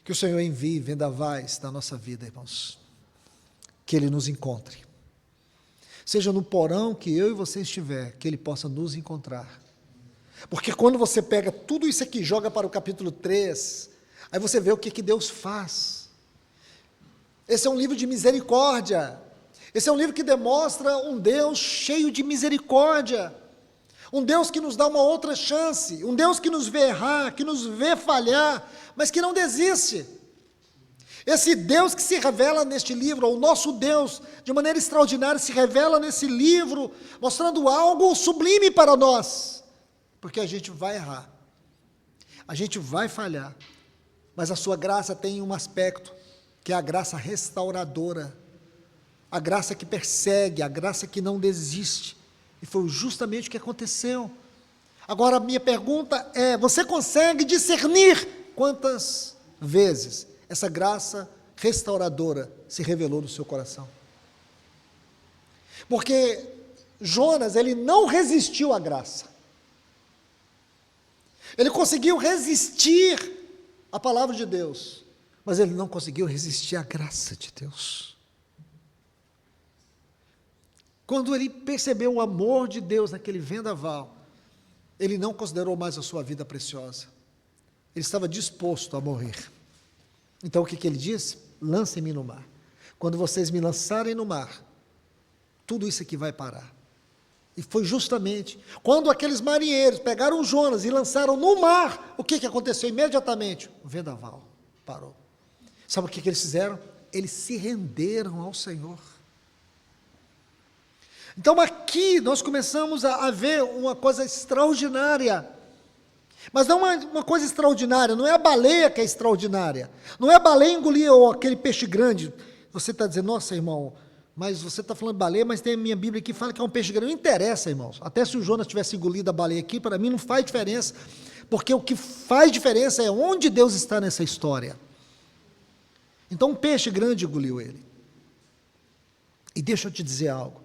Que o Senhor envie vendavais na nossa vida, irmãos. Que Ele nos encontre. Seja no porão que eu e você estiver, que Ele possa nos encontrar. Porque quando você pega tudo isso aqui, joga para o capítulo 3, aí você vê o que Deus faz. Esse é um livro de misericórdia. Esse é um livro que demonstra um Deus cheio de misericórdia. Um Deus que nos dá uma outra chance, um Deus que nos vê errar, que nos vê falhar, mas que não desiste. Esse Deus que se revela neste livro, o nosso Deus, de maneira extraordinária, se revela nesse livro, mostrando algo sublime para nós, porque a gente vai errar, a gente vai falhar, mas a sua graça tem um aspecto, que é a graça restauradora, a graça que persegue, a graça que não desiste. E foi justamente o que aconteceu. Agora a minha pergunta é: você consegue discernir quantas vezes essa graça restauradora se revelou no seu coração? Porque Jonas, ele não resistiu à graça. Ele conseguiu resistir à palavra de Deus, mas ele não conseguiu resistir à graça de Deus. Quando ele percebeu o amor de Deus naquele vendaval, ele não considerou mais a sua vida preciosa. Ele estava disposto a morrer. Então o que ele disse? Lancem-me no mar. Quando vocês me lançarem no mar, tudo isso aqui vai parar. E foi justamente quando aqueles marinheiros pegaram Jonas e lançaram no mar, o que aconteceu imediatamente? O vendaval parou. Sabe o que eles fizeram? Eles se renderam ao Senhor. Então aqui nós começamos a ver uma coisa extraordinária, mas não uma coisa extraordinária, não é a baleia que é extraordinária, não é a baleia engolir ou aquele peixe grande. Você está dizendo: nossa, irmão, mas você está falando baleia, mas tem a minha Bíblia que fala que é um peixe grande. Não interessa, irmãos, até se o Jonas tivesse engolido a baleia aqui, para mim não faz diferença, porque o que faz diferença é onde Deus está nessa história. Então um peixe grande engoliu ele. E deixa eu te dizer algo,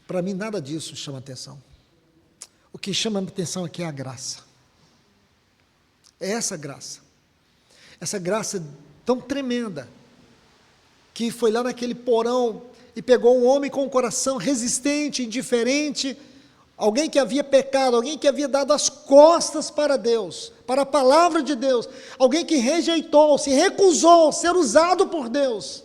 para mim nada disso chama atenção. O que chama atenção aqui é a graça. É essa graça tão tremenda, que foi lá naquele porão e pegou um homem com um coração resistente, indiferente, alguém que havia pecado, alguém que havia dado as costas para Deus, para a palavra de Deus, alguém que rejeitou, se recusou a ser usado por Deus,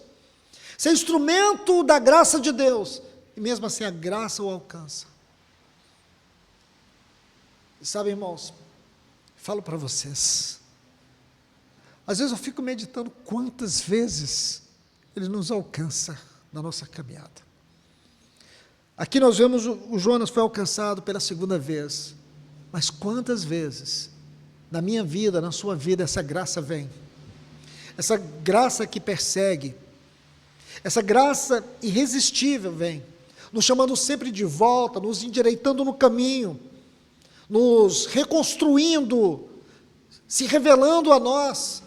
ser instrumento da graça de Deus, e mesmo assim a graça o alcança. E sabe, irmãos, falo para vocês, às vezes eu fico meditando quantas vezes Ele nos alcança na nossa caminhada. Aqui nós vemos o Jonas foi alcançado pela segunda vez, mas quantas vezes na minha vida, na sua vida, essa graça vem, essa graça que persegue, essa graça irresistível vem, nos chamando sempre de volta, nos endireitando no caminho, nos reconstruindo, se revelando a nós.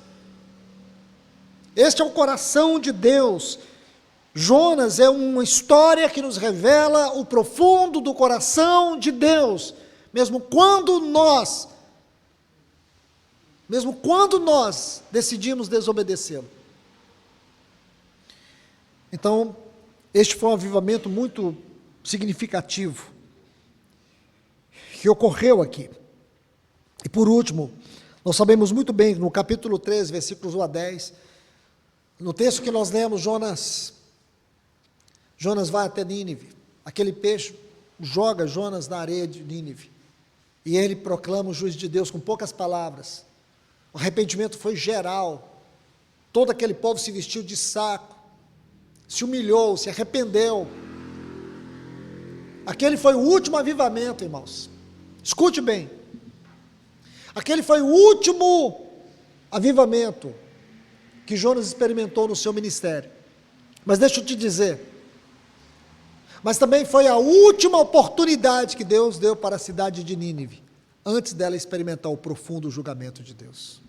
Este é o coração de Deus. Jonas é uma história que nos revela o profundo do coração de Deus, mesmo quando nós decidimos desobedecê-lo. Então, este foi um avivamento muito significativo que ocorreu aqui. E por último, nós sabemos muito bem, no capítulo 13, versículos 1 a 10, no texto que nós lemos, Jonas vai até Nínive, aquele peixe joga Jonas na areia de Nínive, e ele proclama o juízo de Deus com poucas palavras. O arrependimento foi geral, todo aquele povo se vestiu de saco, se humilhou, se arrependeu. Aquele foi o último avivamento, irmãos, escute bem, aquele foi o último avivamento que Jonas experimentou no seu ministério. Mas deixa eu te dizer, mas também foi a última oportunidade que Deus deu para a cidade de Nínive, antes dela experimentar o profundo julgamento de Deus.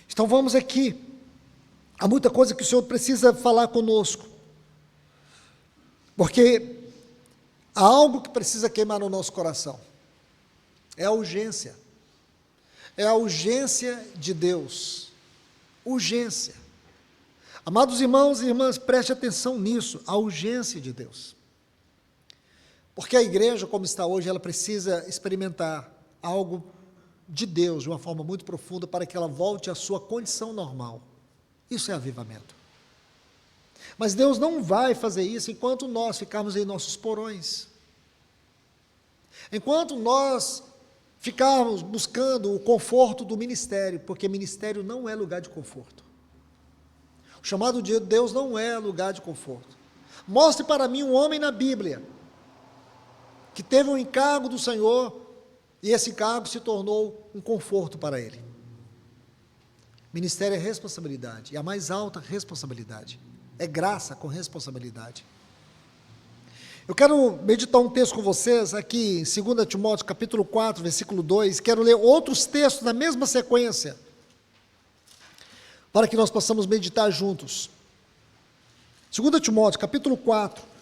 Então vamos aqui, há muita coisa que o Senhor precisa falar conosco, porque há algo que precisa queimar no nosso coração, é a urgência de Deus, urgência. Amados irmãos e irmãs, preste atenção nisso, a urgência de Deus. Porque a igreja, como está hoje, ela precisa experimentar algo de Deus de uma forma muito profunda para que ela volte à sua condição normal. Isso é avivamento. Mas Deus não vai fazer isso enquanto nós ficarmos em nossos porões. Enquanto nós ficarmos buscando o conforto do ministério, porque ministério não é lugar de conforto. O chamado de Deus não é lugar de conforto. Mostre para mim um homem na Bíblia que teve um encargo do Senhor e esse encargo se tornou um conforto para ele. Ministério é responsabilidade, e a mais alta responsabilidade. É graça com responsabilidade. Eu quero meditar um texto com vocês aqui em 2 Timóteo capítulo 4, versículo 2, quero ler outros textos na mesma sequência, para que nós possamos meditar juntos. 2 Timóteo capítulo 4,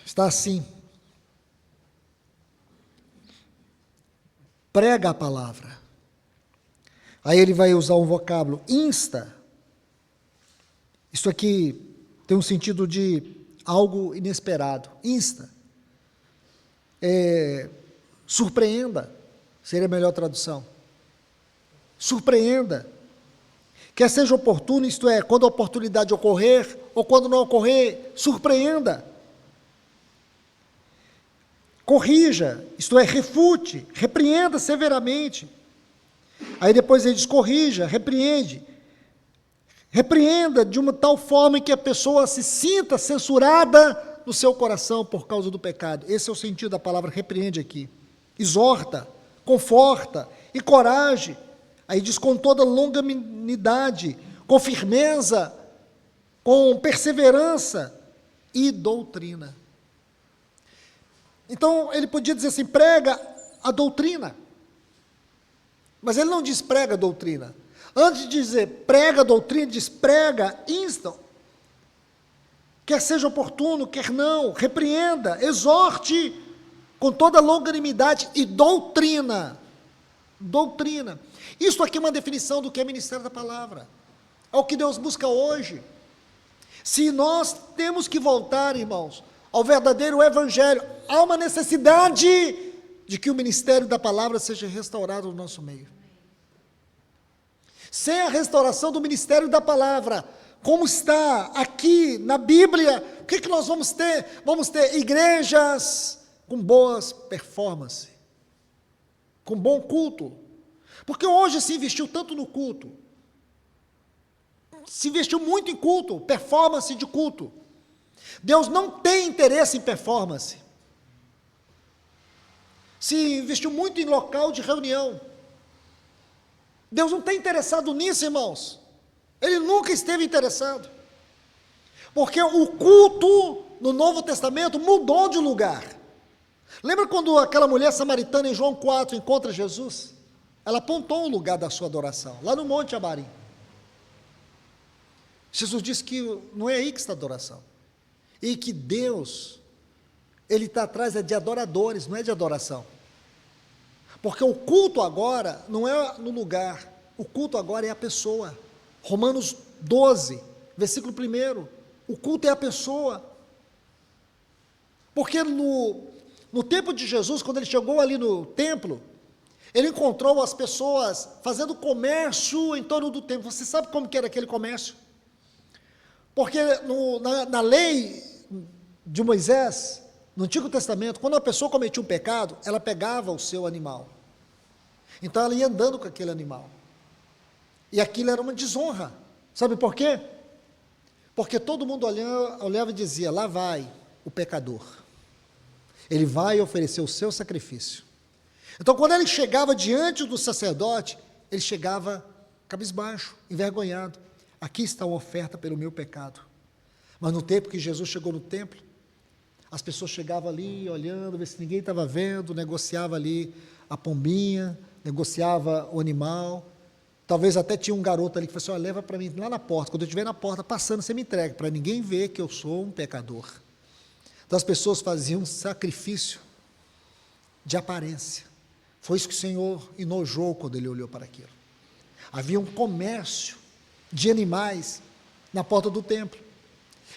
está assim: prega a palavra. Aí ele vai usar um vocábulo, insta. Isso aqui tem um sentido de algo inesperado. Insta. Surpreenda, seria a melhor tradução. Surpreenda. Quer seja oportuno, isto é, quando a oportunidade ocorrer, ou quando não ocorrer, surpreenda. Corrija, isto é, refute, repreenda severamente. Aí depois ele diz, corrija, repreende. Repreenda de uma tal forma em que a pessoa se sinta censurada no seu coração por causa do pecado. Esse é o sentido da palavra repreende aqui. Exorta, conforta, encoraje. Aí diz com toda longanimidade, com firmeza, com perseverança e doutrina. Então, ele podia dizer assim, prega a doutrina. Mas ele não diz prega a doutrina. Antes de dizer prega a doutrina, diz prega, insta. Quer seja oportuno, quer não, repreenda, exorte com toda longanimidade e doutrina. Doutrina. Isso aqui é uma definição do que é ministério da palavra. É o que Deus busca hoje. Se nós temos que voltar, irmãos, ao verdadeiro evangelho, há uma necessidade de que o ministério da palavra seja restaurado no nosso meio. Sem a restauração do ministério da palavra, como está aqui na Bíblia, o que nós vamos ter? Vamos ter igrejas com boas performances, com bom culto, porque hoje se investiu tanto no culto, se investiu muito em culto, performance de culto. Deus não tem interesse em performance. Se investiu muito em local de reunião. Deus não está interessado nisso, irmãos. Ele nunca esteve interessado. Porque o culto no Novo Testamento mudou de lugar. Lembra quando aquela mulher samaritana em João 4 encontra Jesus? Ela apontou o lugar da sua adoração, lá no Monte Abarim. Jesus disse que não é aí que está a adoração. E que Deus, ele está atrás de adoradores, não é de adoração. Porque o culto agora não é no lugar, o culto agora é a pessoa. Romanos 12, versículo 1, o culto é a pessoa. Porque no tempo de Jesus, quando ele chegou ali no templo, ele encontrou as pessoas fazendo comércio em torno do templo. Você sabe como que era aquele comércio? Porque na lei de Moisés, no Antigo Testamento, quando uma pessoa cometia um pecado, ela pegava o seu animal. Então ela ia andando com aquele animal. E aquilo era uma desonra. Sabe por quê? Porque todo mundo olhava e dizia, lá vai o pecador. Ele vai oferecer o seu sacrifício. Então quando ele chegava diante do sacerdote, ele chegava cabisbaixo, envergonhado. Aqui está uma oferta pelo meu pecado. Mas no tempo que Jesus chegou no templo, as pessoas chegavam ali olhando, ver se ninguém estava vendo, negociava ali a pombinha, negociava o animal. Talvez até tinha um garoto ali que falou assim, leva para mim lá na porta, quando eu estiver na porta passando, você me entrega, para ninguém ver que eu sou um pecador. Então as pessoas faziam um sacrifício de aparência. Foi isso que o Senhor enojou quando ele olhou para aquilo. Havia um comércio de animais na porta do templo.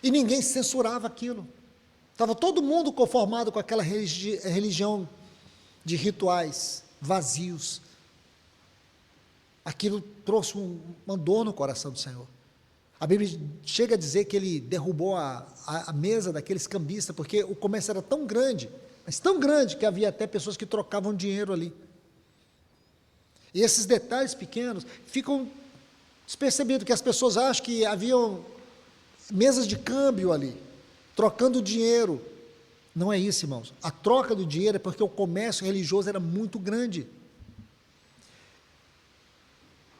E ninguém censurava aquilo. Estava todo mundo conformado com aquela religião de rituais vazios. Aquilo trouxe uma dor no coração do Senhor. A Bíblia chega a dizer que ele derrubou a mesa daqueles cambistas, porque o comércio era tão grande, mas tão grande, que havia até pessoas que trocavam dinheiro ali. E esses detalhes pequenos ficam despercebidos, que as pessoas acham que haviam mesas de câmbio ali, trocando dinheiro. Não é isso, irmãos. A troca do dinheiro é porque o comércio religioso era muito grande.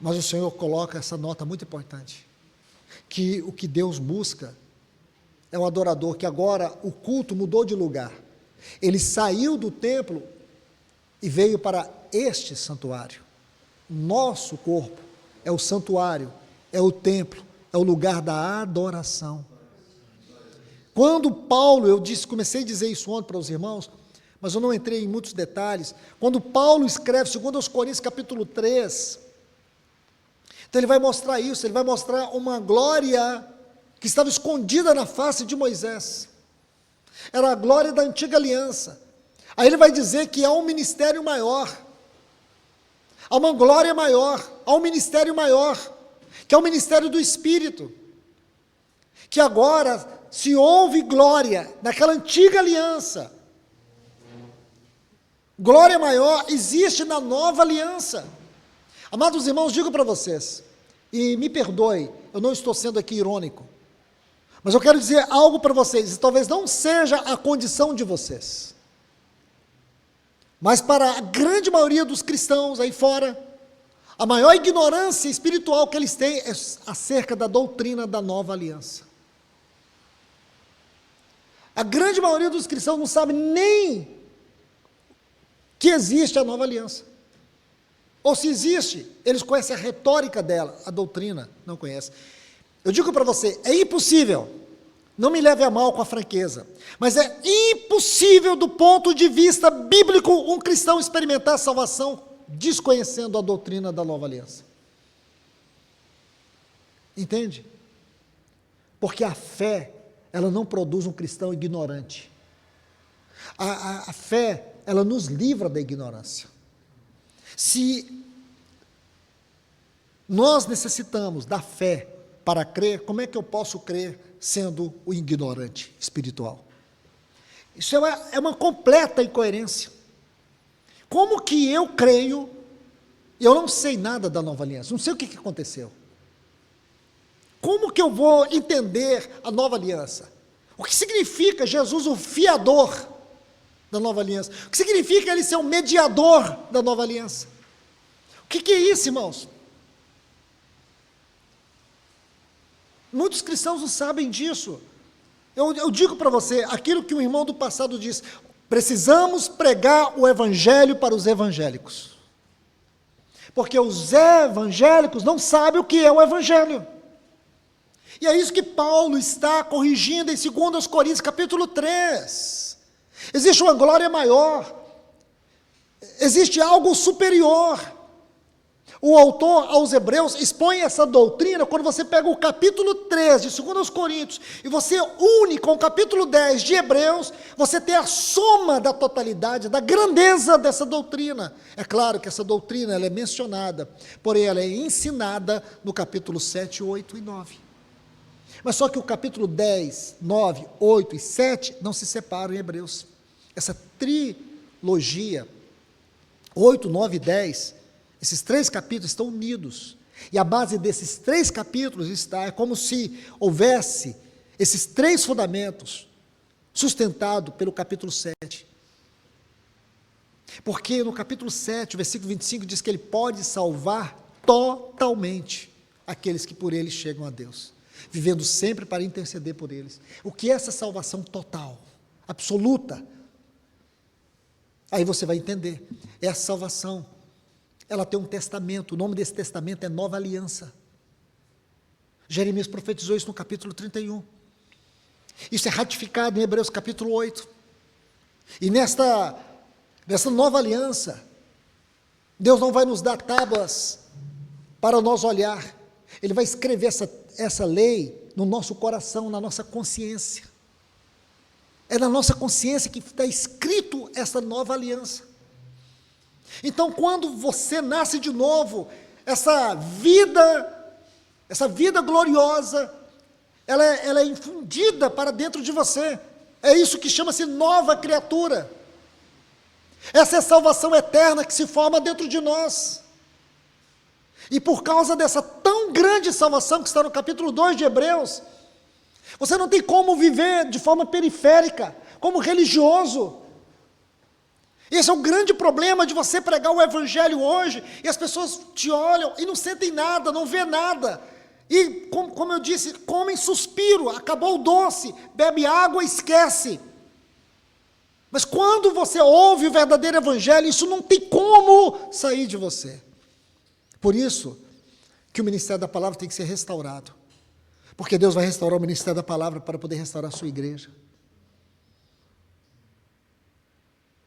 Mas o Senhor coloca essa nota muito importante, que o que Deus busca é um adorador, que agora o culto mudou de lugar. Ele saiu do templo e veio para este santuário. Nosso corpo é o santuário, é o templo, é o lugar da adoração. Quando Paulo, comecei a dizer isso ontem para os irmãos, mas eu não entrei em muitos detalhes. Quando Paulo escreve, segundo aos Coríntios, capítulo 3, então ele vai mostrar isso, ele vai mostrar uma glória que estava escondida na face de Moisés. Era a glória da antiga aliança. Aí ele vai dizer que há um ministério maior, há uma glória maior, há um ministério maior, que é o ministério do Espírito, que agora se houve glória naquela antiga aliança. Glória maior existe na nova aliança. Amados irmãos, digo para vocês, e me perdoe, eu não estou sendo aqui irônico, mas eu quero dizer algo para vocês, e talvez não seja a condição de vocês, mas para a grande maioria dos cristãos aí fora, a maior ignorância espiritual que eles têm é acerca da doutrina da nova aliança. A grande maioria dos cristãos não sabe nem que existe a nova aliança. Ou se existe, eles conhecem a retórica dela, a doutrina não conhece. Eu digo para você, é impossível, não me leve a mal com a franqueza, mas é impossível do ponto de vista bíblico um cristão experimentar a salvação desconhecendo a doutrina da nova aliança. Entende? Porque a fé, ela não produz um cristão ignorante. A fé, ela nos livra da ignorância. Se nós necessitamos da fé para crer, como é que eu posso crer sendo o ignorante espiritual? Isso é uma completa incoerência. Como que eu creio, e eu não sei nada da nova aliança, não sei o que aconteceu. Como que eu vou entender a nova aliança? O que significa Jesus, o fiador da nova aliança? O que significa ele ser o mediador da nova aliança? O que é isso, irmãos? Muitos cristãos não sabem disso. Eu digo para você, aquilo que um irmão do passado disse, precisamos pregar o evangelho para os evangélicos. Porque os evangélicos não sabem o que é o evangelho. E é isso que Paulo está corrigindo em 2 Coríntios capítulo 3. existe uma glória maior, existe algo superior. O autor aos Hebreus expõe essa doutrina quando você pega o capítulo 3 de 2 Coríntios e você une com o capítulo 10 de Hebreus, você tem a soma da totalidade, da grandeza dessa doutrina. É claro que essa doutrina ela é mencionada, porém ela é ensinada no capítulo 7, 8 e 9. Mas só que o capítulo 10, 9, 8 e 7 não se separam em Hebreus. Essa trilogia, 8, 9 e 10, esses 3 capítulos estão unidos, e a base desses 3 capítulos é como se houvesse esses 3 fundamentos sustentados pelo capítulo 7. Porque no capítulo 7, o versículo 25 diz que ele pode salvar totalmente aqueles que por ele chegam a Deus, vivendo sempre para interceder por eles. O que é essa salvação total, absoluta? Aí você vai entender, é a salvação. Ela tem um testamento, o nome desse testamento é Nova Aliança. Jeremias profetizou isso no capítulo 31. Isso é ratificado em Hebreus capítulo 8. E nessa nova aliança, Deus não vai nos dar tábuas para nós olhar. Ele vai escrever essa lei no nosso coração, na nossa consciência. É na nossa consciência que está escrito essa nova aliança. Então, quando você nasce de novo, essa vida gloriosa, ela é infundida para dentro de você. É isso que chama-se nova criatura. Essa é a salvação eterna que se forma dentro de nós. E por causa dessa tão grande salvação que está no capítulo 2 de Hebreus, você não tem como viver de forma periférica, como religioso. Esse é o grande problema de você pregar o evangelho hoje, e as pessoas te olham e não sentem nada, não vê nada, e como eu disse, comem suspiro, acabou o doce, bebe água e esquece. Mas quando você ouve o verdadeiro evangelho, isso não tem como sair de você. Por isso que o ministério da palavra tem que ser restaurado, porque Deus vai restaurar o ministério da palavra para poder restaurar a sua igreja.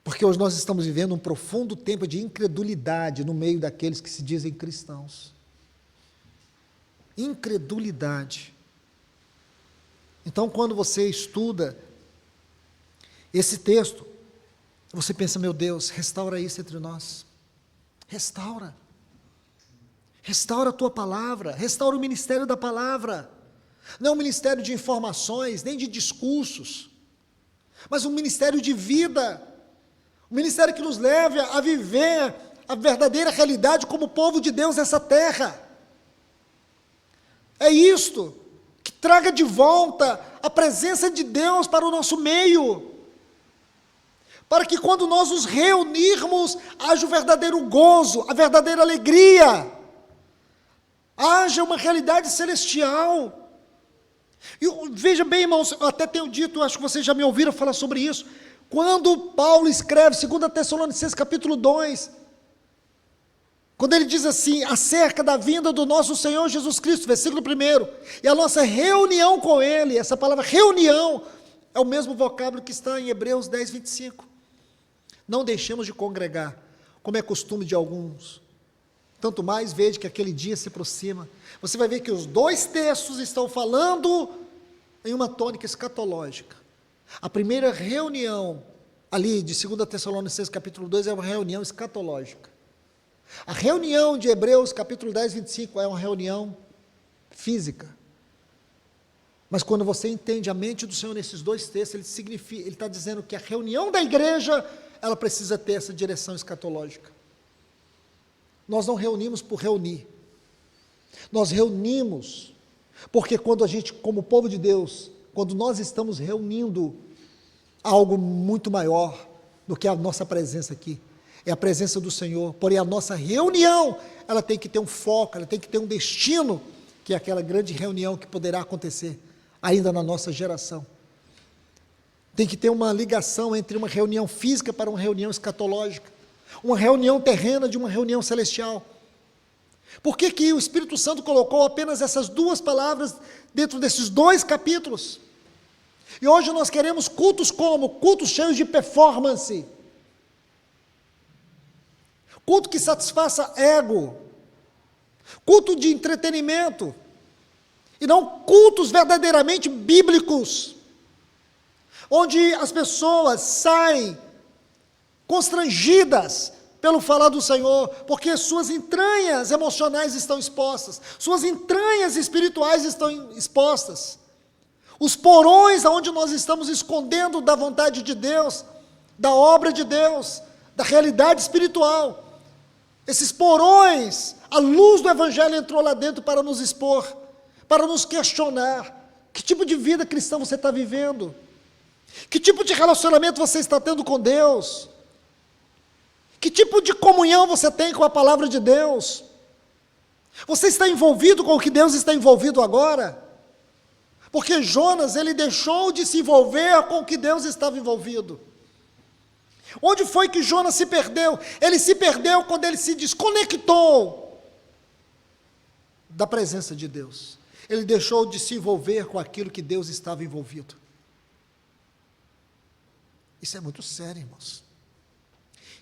Porque hoje nós estamos vivendo um profundo tempo de incredulidade no meio daqueles que se dizem cristãos. Incredulidade. Então, quando você estuda esse texto, você pensa, meu Deus, restaura isso entre nós. Restaura. Restaura a tua palavra, restaura o ministério da palavra. Não é um ministério de informações, nem de discursos, mas um ministério de vida. Um ministério que nos leve a viver a verdadeira realidade como povo de Deus nessa terra. É isto que traga de volta a presença de Deus para o nosso meio, para que quando nós nos reunirmos, haja o verdadeiro gozo, a verdadeira alegria, haja uma realidade celestial. E veja bem, irmãos, eu até tenho dito, acho que vocês já me ouviram falar sobre isso, quando Paulo escreve 2 Tessalonicenses capítulo 2, quando ele diz assim, acerca da vinda do nosso Senhor Jesus Cristo, versículo 1, e a nossa reunião com Ele, essa palavra reunião, é o mesmo vocábulo que está em Hebreus 10, 25. Não deixemos de congregar, como é costume de alguns, tanto mais veja que aquele dia se aproxima. Você vai ver que os 2 textos estão falando em uma tônica escatológica. A primeira reunião ali de 2 Tessalonicenses capítulo 2 é uma reunião escatológica. A reunião de Hebreus capítulo 10, 25 é uma reunião física. Mas quando você entende a mente do Senhor nesses 2 textos, ele está dizendo que a reunião da igreja, ela precisa ter essa direção escatológica. Nós não reunimos por reunir. Nós reunimos porque quando a gente, como povo de Deus, quando nós estamos reunindo algo muito maior do que a nossa presença aqui, é a presença do Senhor, porém a nossa reunião, ela tem que ter um foco, ela tem que ter um destino, que é aquela grande reunião que poderá acontecer ainda na nossa geração. Tem que ter uma ligação entre uma reunião física para uma reunião escatológica, uma reunião terrena de uma reunião celestial. Por que que o Espírito Santo colocou apenas essas 2 palavras dentro desses 2 capítulos? E hoje nós queremos cultos como? Cultos cheios de performance. Culto que satisfaça ego. Culto de entretenimento. E não cultos verdadeiramente bíblicos. Onde as pessoas saem constrangidas pelo falar do Senhor, porque suas entranhas emocionais estão expostas, suas entranhas espirituais estão expostas. Os porões aonde nós estamos escondendo da vontade de Deus, da obra de Deus, da realidade espiritual. Esses porões, a luz do Evangelho entrou lá dentro para nos expor, para nos questionar. Que tipo de vida cristã você está vivendo? Que tipo de relacionamento você está tendo com Deus? Que tipo de comunhão você tem com a palavra de Deus? Você está envolvido com o que Deus está envolvido agora? Porque Jonas, ele deixou de se envolver com o que Deus estava envolvido. Onde foi que Jonas se perdeu? Ele se perdeu quando ele se desconectou da presença de Deus. Ele deixou de se envolver com aquilo que Deus estava envolvido. Isso é muito sério, irmãos.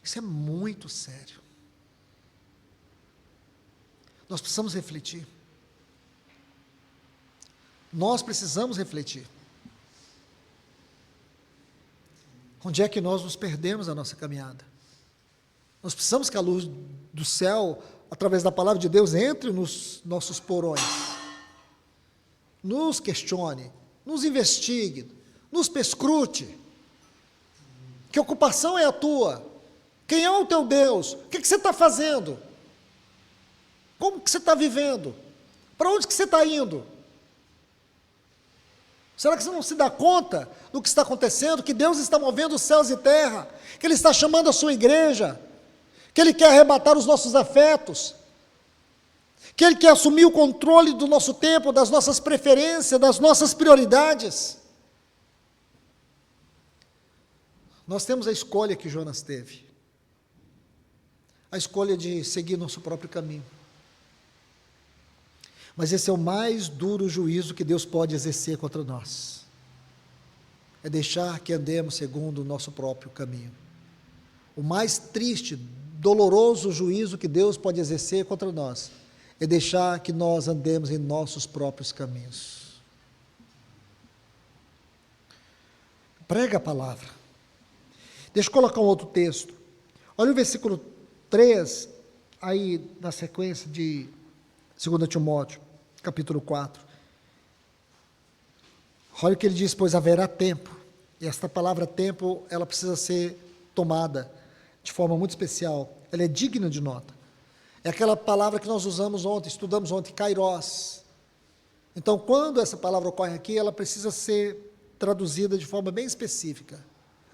Isso é muito sério. Nós precisamos refletir. Nós precisamos refletir. Onde é que nós nos perdemos na nossa caminhada? Nós precisamos que a luz do céu, através da palavra de Deus, entre nos nossos porões. Nos questione, nos investigue, nos perscrute. Que ocupação é a tua? Quem é o teu Deus? O que você está fazendo? Como que você está vivendo? Para onde que você está indo? Será que você não se dá conta do que está acontecendo? Que Deus está movendo os céus e terra, que Ele está chamando a sua igreja, que Ele quer arrebatar os nossos afetos, que Ele quer assumir o controle do nosso tempo, das nossas preferências, das nossas prioridades. Nós temos a escolha que Jonas teve. A escolha de seguir nosso próprio caminho. Mas esse é o mais duro juízo que Deus pode exercer contra nós. É deixar que andemos segundo o nosso próprio caminho. O mais triste, doloroso juízo que Deus pode exercer contra nós é deixar que nós andemos em nossos próprios caminhos. Prega a palavra. Deixa eu colocar um outro texto. Olha o versículo 3, aí na sequência de 2 Timóteo, capítulo 4. Olha o que ele diz: pois haverá tempo, e esta palavra tempo, ela precisa ser tomada de forma muito especial, ela é digna de nota. É aquela palavra que nós usamos ontem, estudamos ontem, kairos. Então, quando essa palavra ocorre aqui, ela precisa ser traduzida de forma bem específica.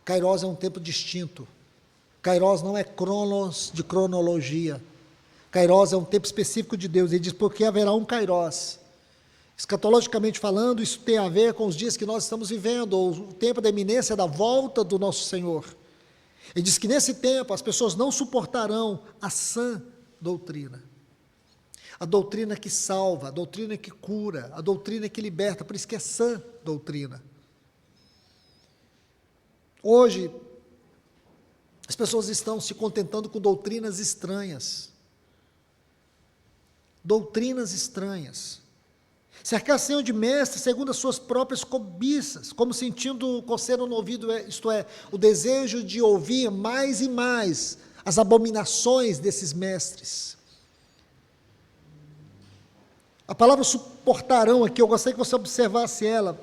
Kairos é um tempo distinto. Kairos não é cronos de cronologia. Kairos é um tempo específico de Deus. Ele diz, porque haverá um kairos. Escatologicamente falando, isso tem a ver com os dias que nós estamos vivendo, ou o tempo da iminência da volta do nosso Senhor. Ele diz que nesse tempo as pessoas não suportarão a sã doutrina. A doutrina que salva, a doutrina que cura, a doutrina que liberta, por isso que é sã doutrina. Hoje, as pessoas estão se contentando com doutrinas estranhas. Doutrinas estranhas. Cercar-se de mestres segundo as suas próprias cobiças, como sentindo coceira no ouvido, isto é, o desejo de ouvir mais e mais as abominações desses mestres. A palavra suportarão aqui, eu gostaria que você observasse ela.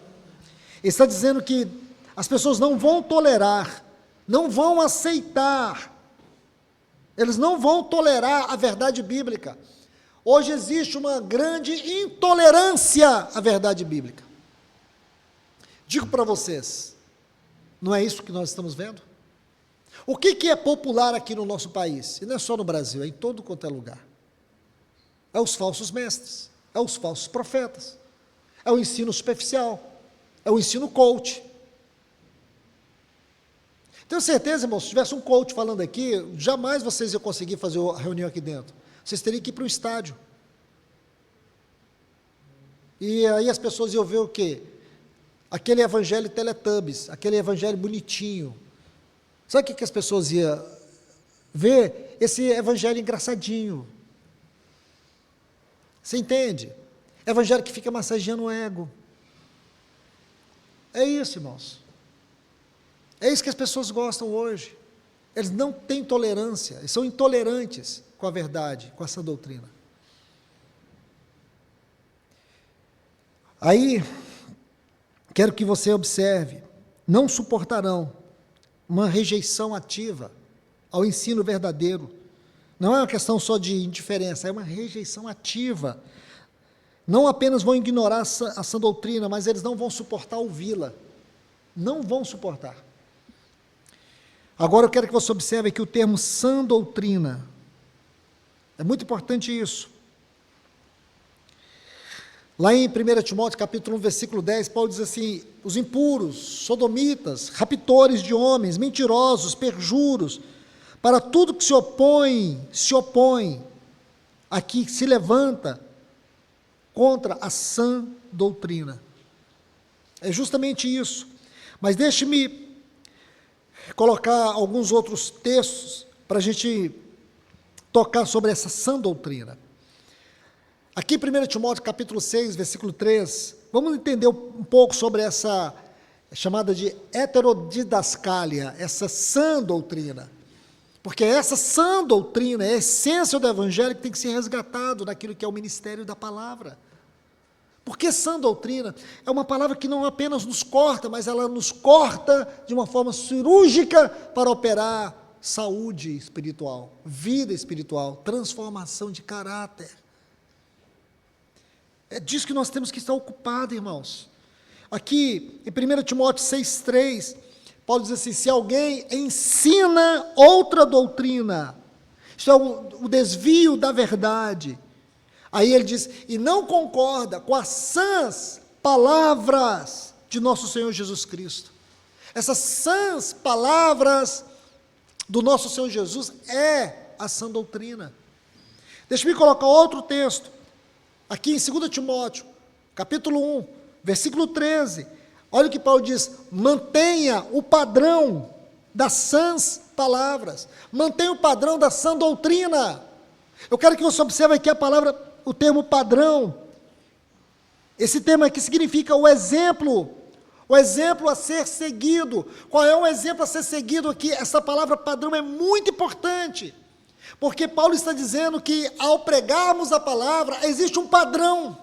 Ele está dizendo que as pessoas não vão tolerar, não vão aceitar, eles não vão tolerar a verdade bíblica. Hoje existe uma grande intolerância à verdade bíblica. Digo para vocês, não é isso que nós estamos vendo? O que é popular aqui no nosso país? E não é só no Brasil, é em todo quanto é lugar. É os falsos mestres, é os falsos profetas, é o ensino superficial, é o ensino coach. Tenho certeza, irmãos, se tivesse um coach falando aqui, jamais vocês iam conseguir fazer a reunião aqui dentro. Vocês teriam que ir para o estádio. E aí as pessoas iam ver o quê? aquele evangelho Teletubbies, aquele evangelho bonitinho. Sabe o que as pessoas iam ver? Esse evangelho engraçadinho. Você entende? Evangelho que fica massageando o ego. É isso, irmãos. É isso que as pessoas gostam hoje. Eles não têm tolerância, eles são intolerantes com a verdade, com essa doutrina. Aí, quero que você observe, não suportarão uma rejeição ativa ao ensino verdadeiro. Não é uma questão só de indiferença, é uma rejeição ativa. Não apenas vão ignorar a sã doutrina, mas eles não vão suportar ouvi-la. Não vão suportar. Agora eu quero que você observe aqui o termo sã doutrina. É muito importante isso. Lá em 1 Timóteo, capítulo 1, versículo 10, Paulo diz assim: os impuros, sodomitas, raptores de homens, mentirosos, perjuros, para tudo que se opõe, aqui se levanta contra a sã doutrina. É justamente isso. Mas deixe-me colocar alguns outros textos para a gente tocar sobre essa sã doutrina. Aqui em 1 Timóteo capítulo 6, versículo 3, vamos entender um pouco sobre essa chamada de heterodidascalia, essa sã doutrina. Porque essa sã doutrina é a essência do evangelho que tem que ser resgatado naquilo que é o ministério da palavra. Porque sã doutrina é uma palavra que não apenas nos corta, mas ela nos corta de uma forma cirúrgica para operar saúde espiritual, vida espiritual, transformação de caráter. É disso que nós temos que estar ocupados, irmãos. Aqui, em 1 Timóteo 6,3, Paulo diz assim: se alguém ensina outra doutrina, isso é o desvio da verdade. Aí ele diz, e não concorda com as sãs palavras de nosso Senhor Jesus Cristo. Essas sãs palavras do nosso Senhor Jesus é a sã doutrina. Deixa-me colocar outro texto, aqui em 2 Timóteo, capítulo 1, versículo 13. Olha o que Paulo diz: mantenha o padrão das sãs palavras, mantenha o padrão da sã doutrina. Eu quero que você observe aqui a palavra, o termo padrão. Esse termo aqui significa o exemplo a ser seguido. Qual é o exemplo a ser seguido aqui? Essa palavra padrão é muito importante, porque Paulo está dizendo que ao pregarmos a palavra, existe um padrão,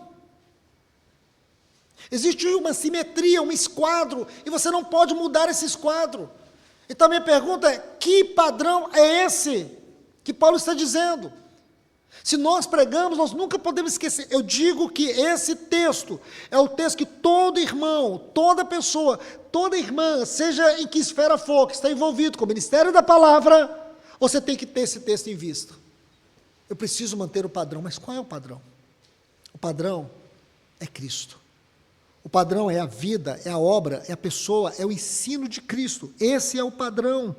existe uma simetria, um esquadro, e você não pode mudar esse esquadro. Então a minha pergunta é: que padrão é esse que Paulo está dizendo? Se nós pregamos, nós nunca podemos esquecer. Eu digo que esse texto é o texto que todo irmão, toda pessoa, toda irmã, seja em que esfera for, que está envolvido com o ministério da palavra, você tem que ter esse texto em vista. Eu preciso manter o padrão. Mas qual é o padrão? O padrão é Cristo. O padrão é a vida, é a obra, é a pessoa, é o ensino de Cristo. Esse é o padrão.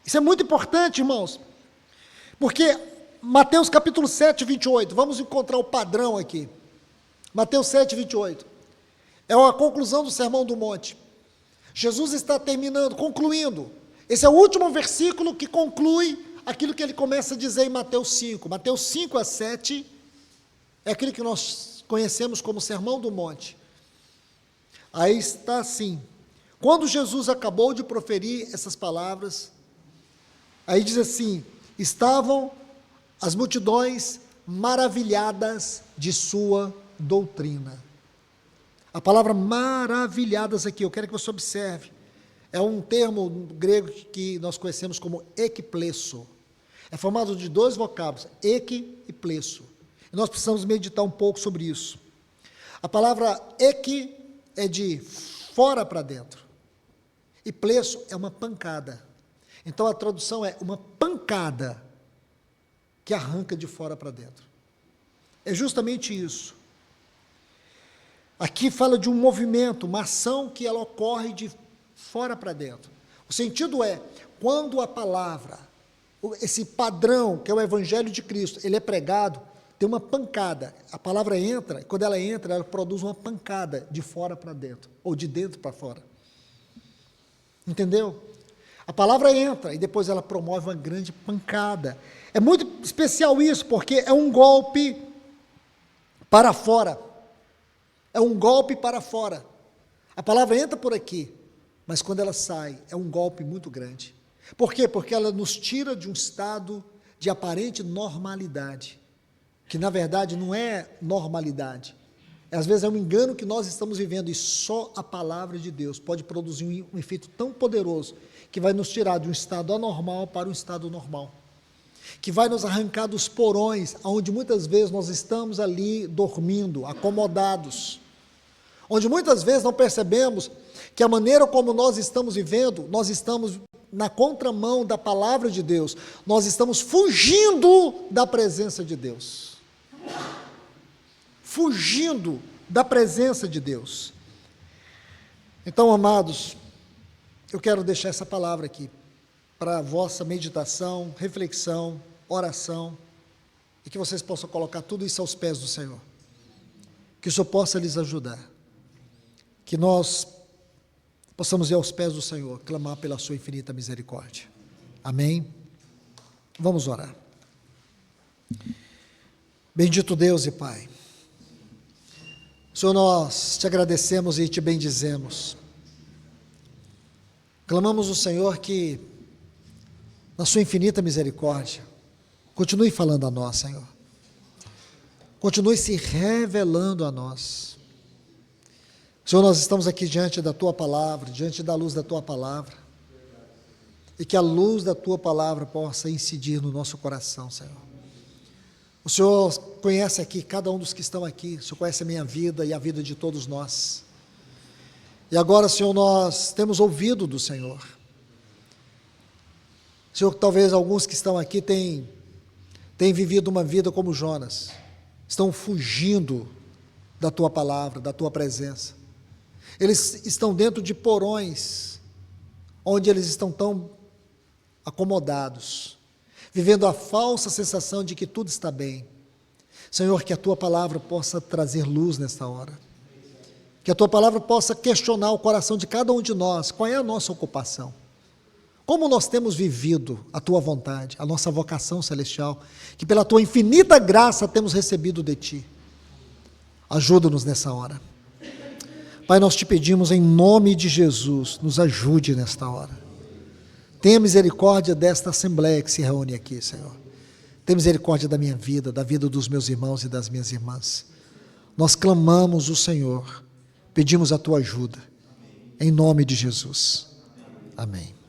Isso é muito importante, irmãos. Porque Mateus capítulo 7, 28, vamos encontrar o padrão aqui. Mateus 7, 28. É a conclusão do Sermão do Monte. Jesus está concluindo. Esse é o último versículo que conclui aquilo que ele começa a dizer em Mateus 5. Mateus 5 a 7 é aquilo que nós conhecemos como Sermão do Monte. Aí está assim: quando Jesus acabou de proferir essas palavras, aí diz assim: estavam as multidões maravilhadas de sua doutrina. A palavra maravilhadas aqui, eu quero que você observe, é um termo grego que nós conhecemos como ekplesso. É formado de dois vocábulos, ek e plesso. E nós precisamos meditar um pouco sobre isso. A palavra ek é de fora para dentro, e plesso é uma pancada. Então a tradução é uma pancada que arranca de fora para dentro. É justamente isso. Aqui fala de um movimento, uma ação que ela ocorre de fora para dentro. O sentido é, quando a palavra, esse padrão que é o Evangelho de Cristo, ele é pregado, tem uma pancada. A palavra entra, quando ela entra, ela produz uma pancada de fora para dentro, ou de dentro para fora. Entendeu? A palavra entra e depois ela promove uma grande pancada. É muito especial isso, porque é um golpe para fora. É um golpe para fora. A palavra entra por aqui, mas quando ela sai, é um golpe muito grande. Por quê? Porque ela nos tira de um estado de aparente normalidade, que na verdade não é normalidade. Às vezes é um engano que nós estamos vivendo, e só a palavra de Deus pode produzir um efeito tão poderoso, que vai nos tirar de um estado anormal para um estado normal, que vai nos arrancar dos porões, onde muitas vezes nós estamos ali dormindo, acomodados, onde muitas vezes não percebemos que a maneira como nós estamos vivendo, nós estamos na contramão da palavra de Deus, nós estamos fugindo da presença de Deus. Fugindo da presença de Deus. Então, amados, eu quero deixar essa palavra aqui, para a vossa meditação, reflexão, oração, e que vocês possam colocar tudo isso aos pés do Senhor. Que o Senhor possa lhes ajudar. Que nós possamos ir aos pés do Senhor, clamar pela sua infinita misericórdia. Amém? Vamos orar. Bendito Deus e Pai, Senhor, nós te agradecemos e te bendizemos. Clamamos ao Senhor que, na sua infinita misericórdia, continue falando a nós, Senhor. Continue se revelando a nós. Senhor, nós estamos aqui diante da Tua Palavra, diante da luz da Tua Palavra, e que a luz da Tua Palavra possa incidir no nosso coração, Senhor. O Senhor conhece aqui cada um dos que estão aqui, o Senhor conhece a minha vida e a vida de todos nós. E agora, Senhor, nós temos ouvido do Senhor. Senhor, talvez alguns que estão aqui tenham vivido uma vida como Jonas, estão fugindo da Tua Palavra, da Tua presença. Eles estão dentro de porões, onde eles estão tão acomodados, vivendo a falsa sensação de que tudo está bem. Senhor, que a Tua Palavra possa trazer luz nesta hora. Que a Tua Palavra possa questionar o coração de cada um de nós. Qual é a nossa ocupação? Como nós temos vivido a Tua vontade, a nossa vocação celestial, que pela Tua infinita graça temos recebido de Ti. Ajuda-nos nessa hora. Pai, nós te pedimos em nome de Jesus, nos ajude nesta hora. Tenha misericórdia desta assembleia que se reúne aqui, Senhor. Tenha misericórdia da minha vida, da vida dos meus irmãos e das minhas irmãs. Nós clamamos o Senhor, pedimos a Tua ajuda, em nome de Jesus. Amém.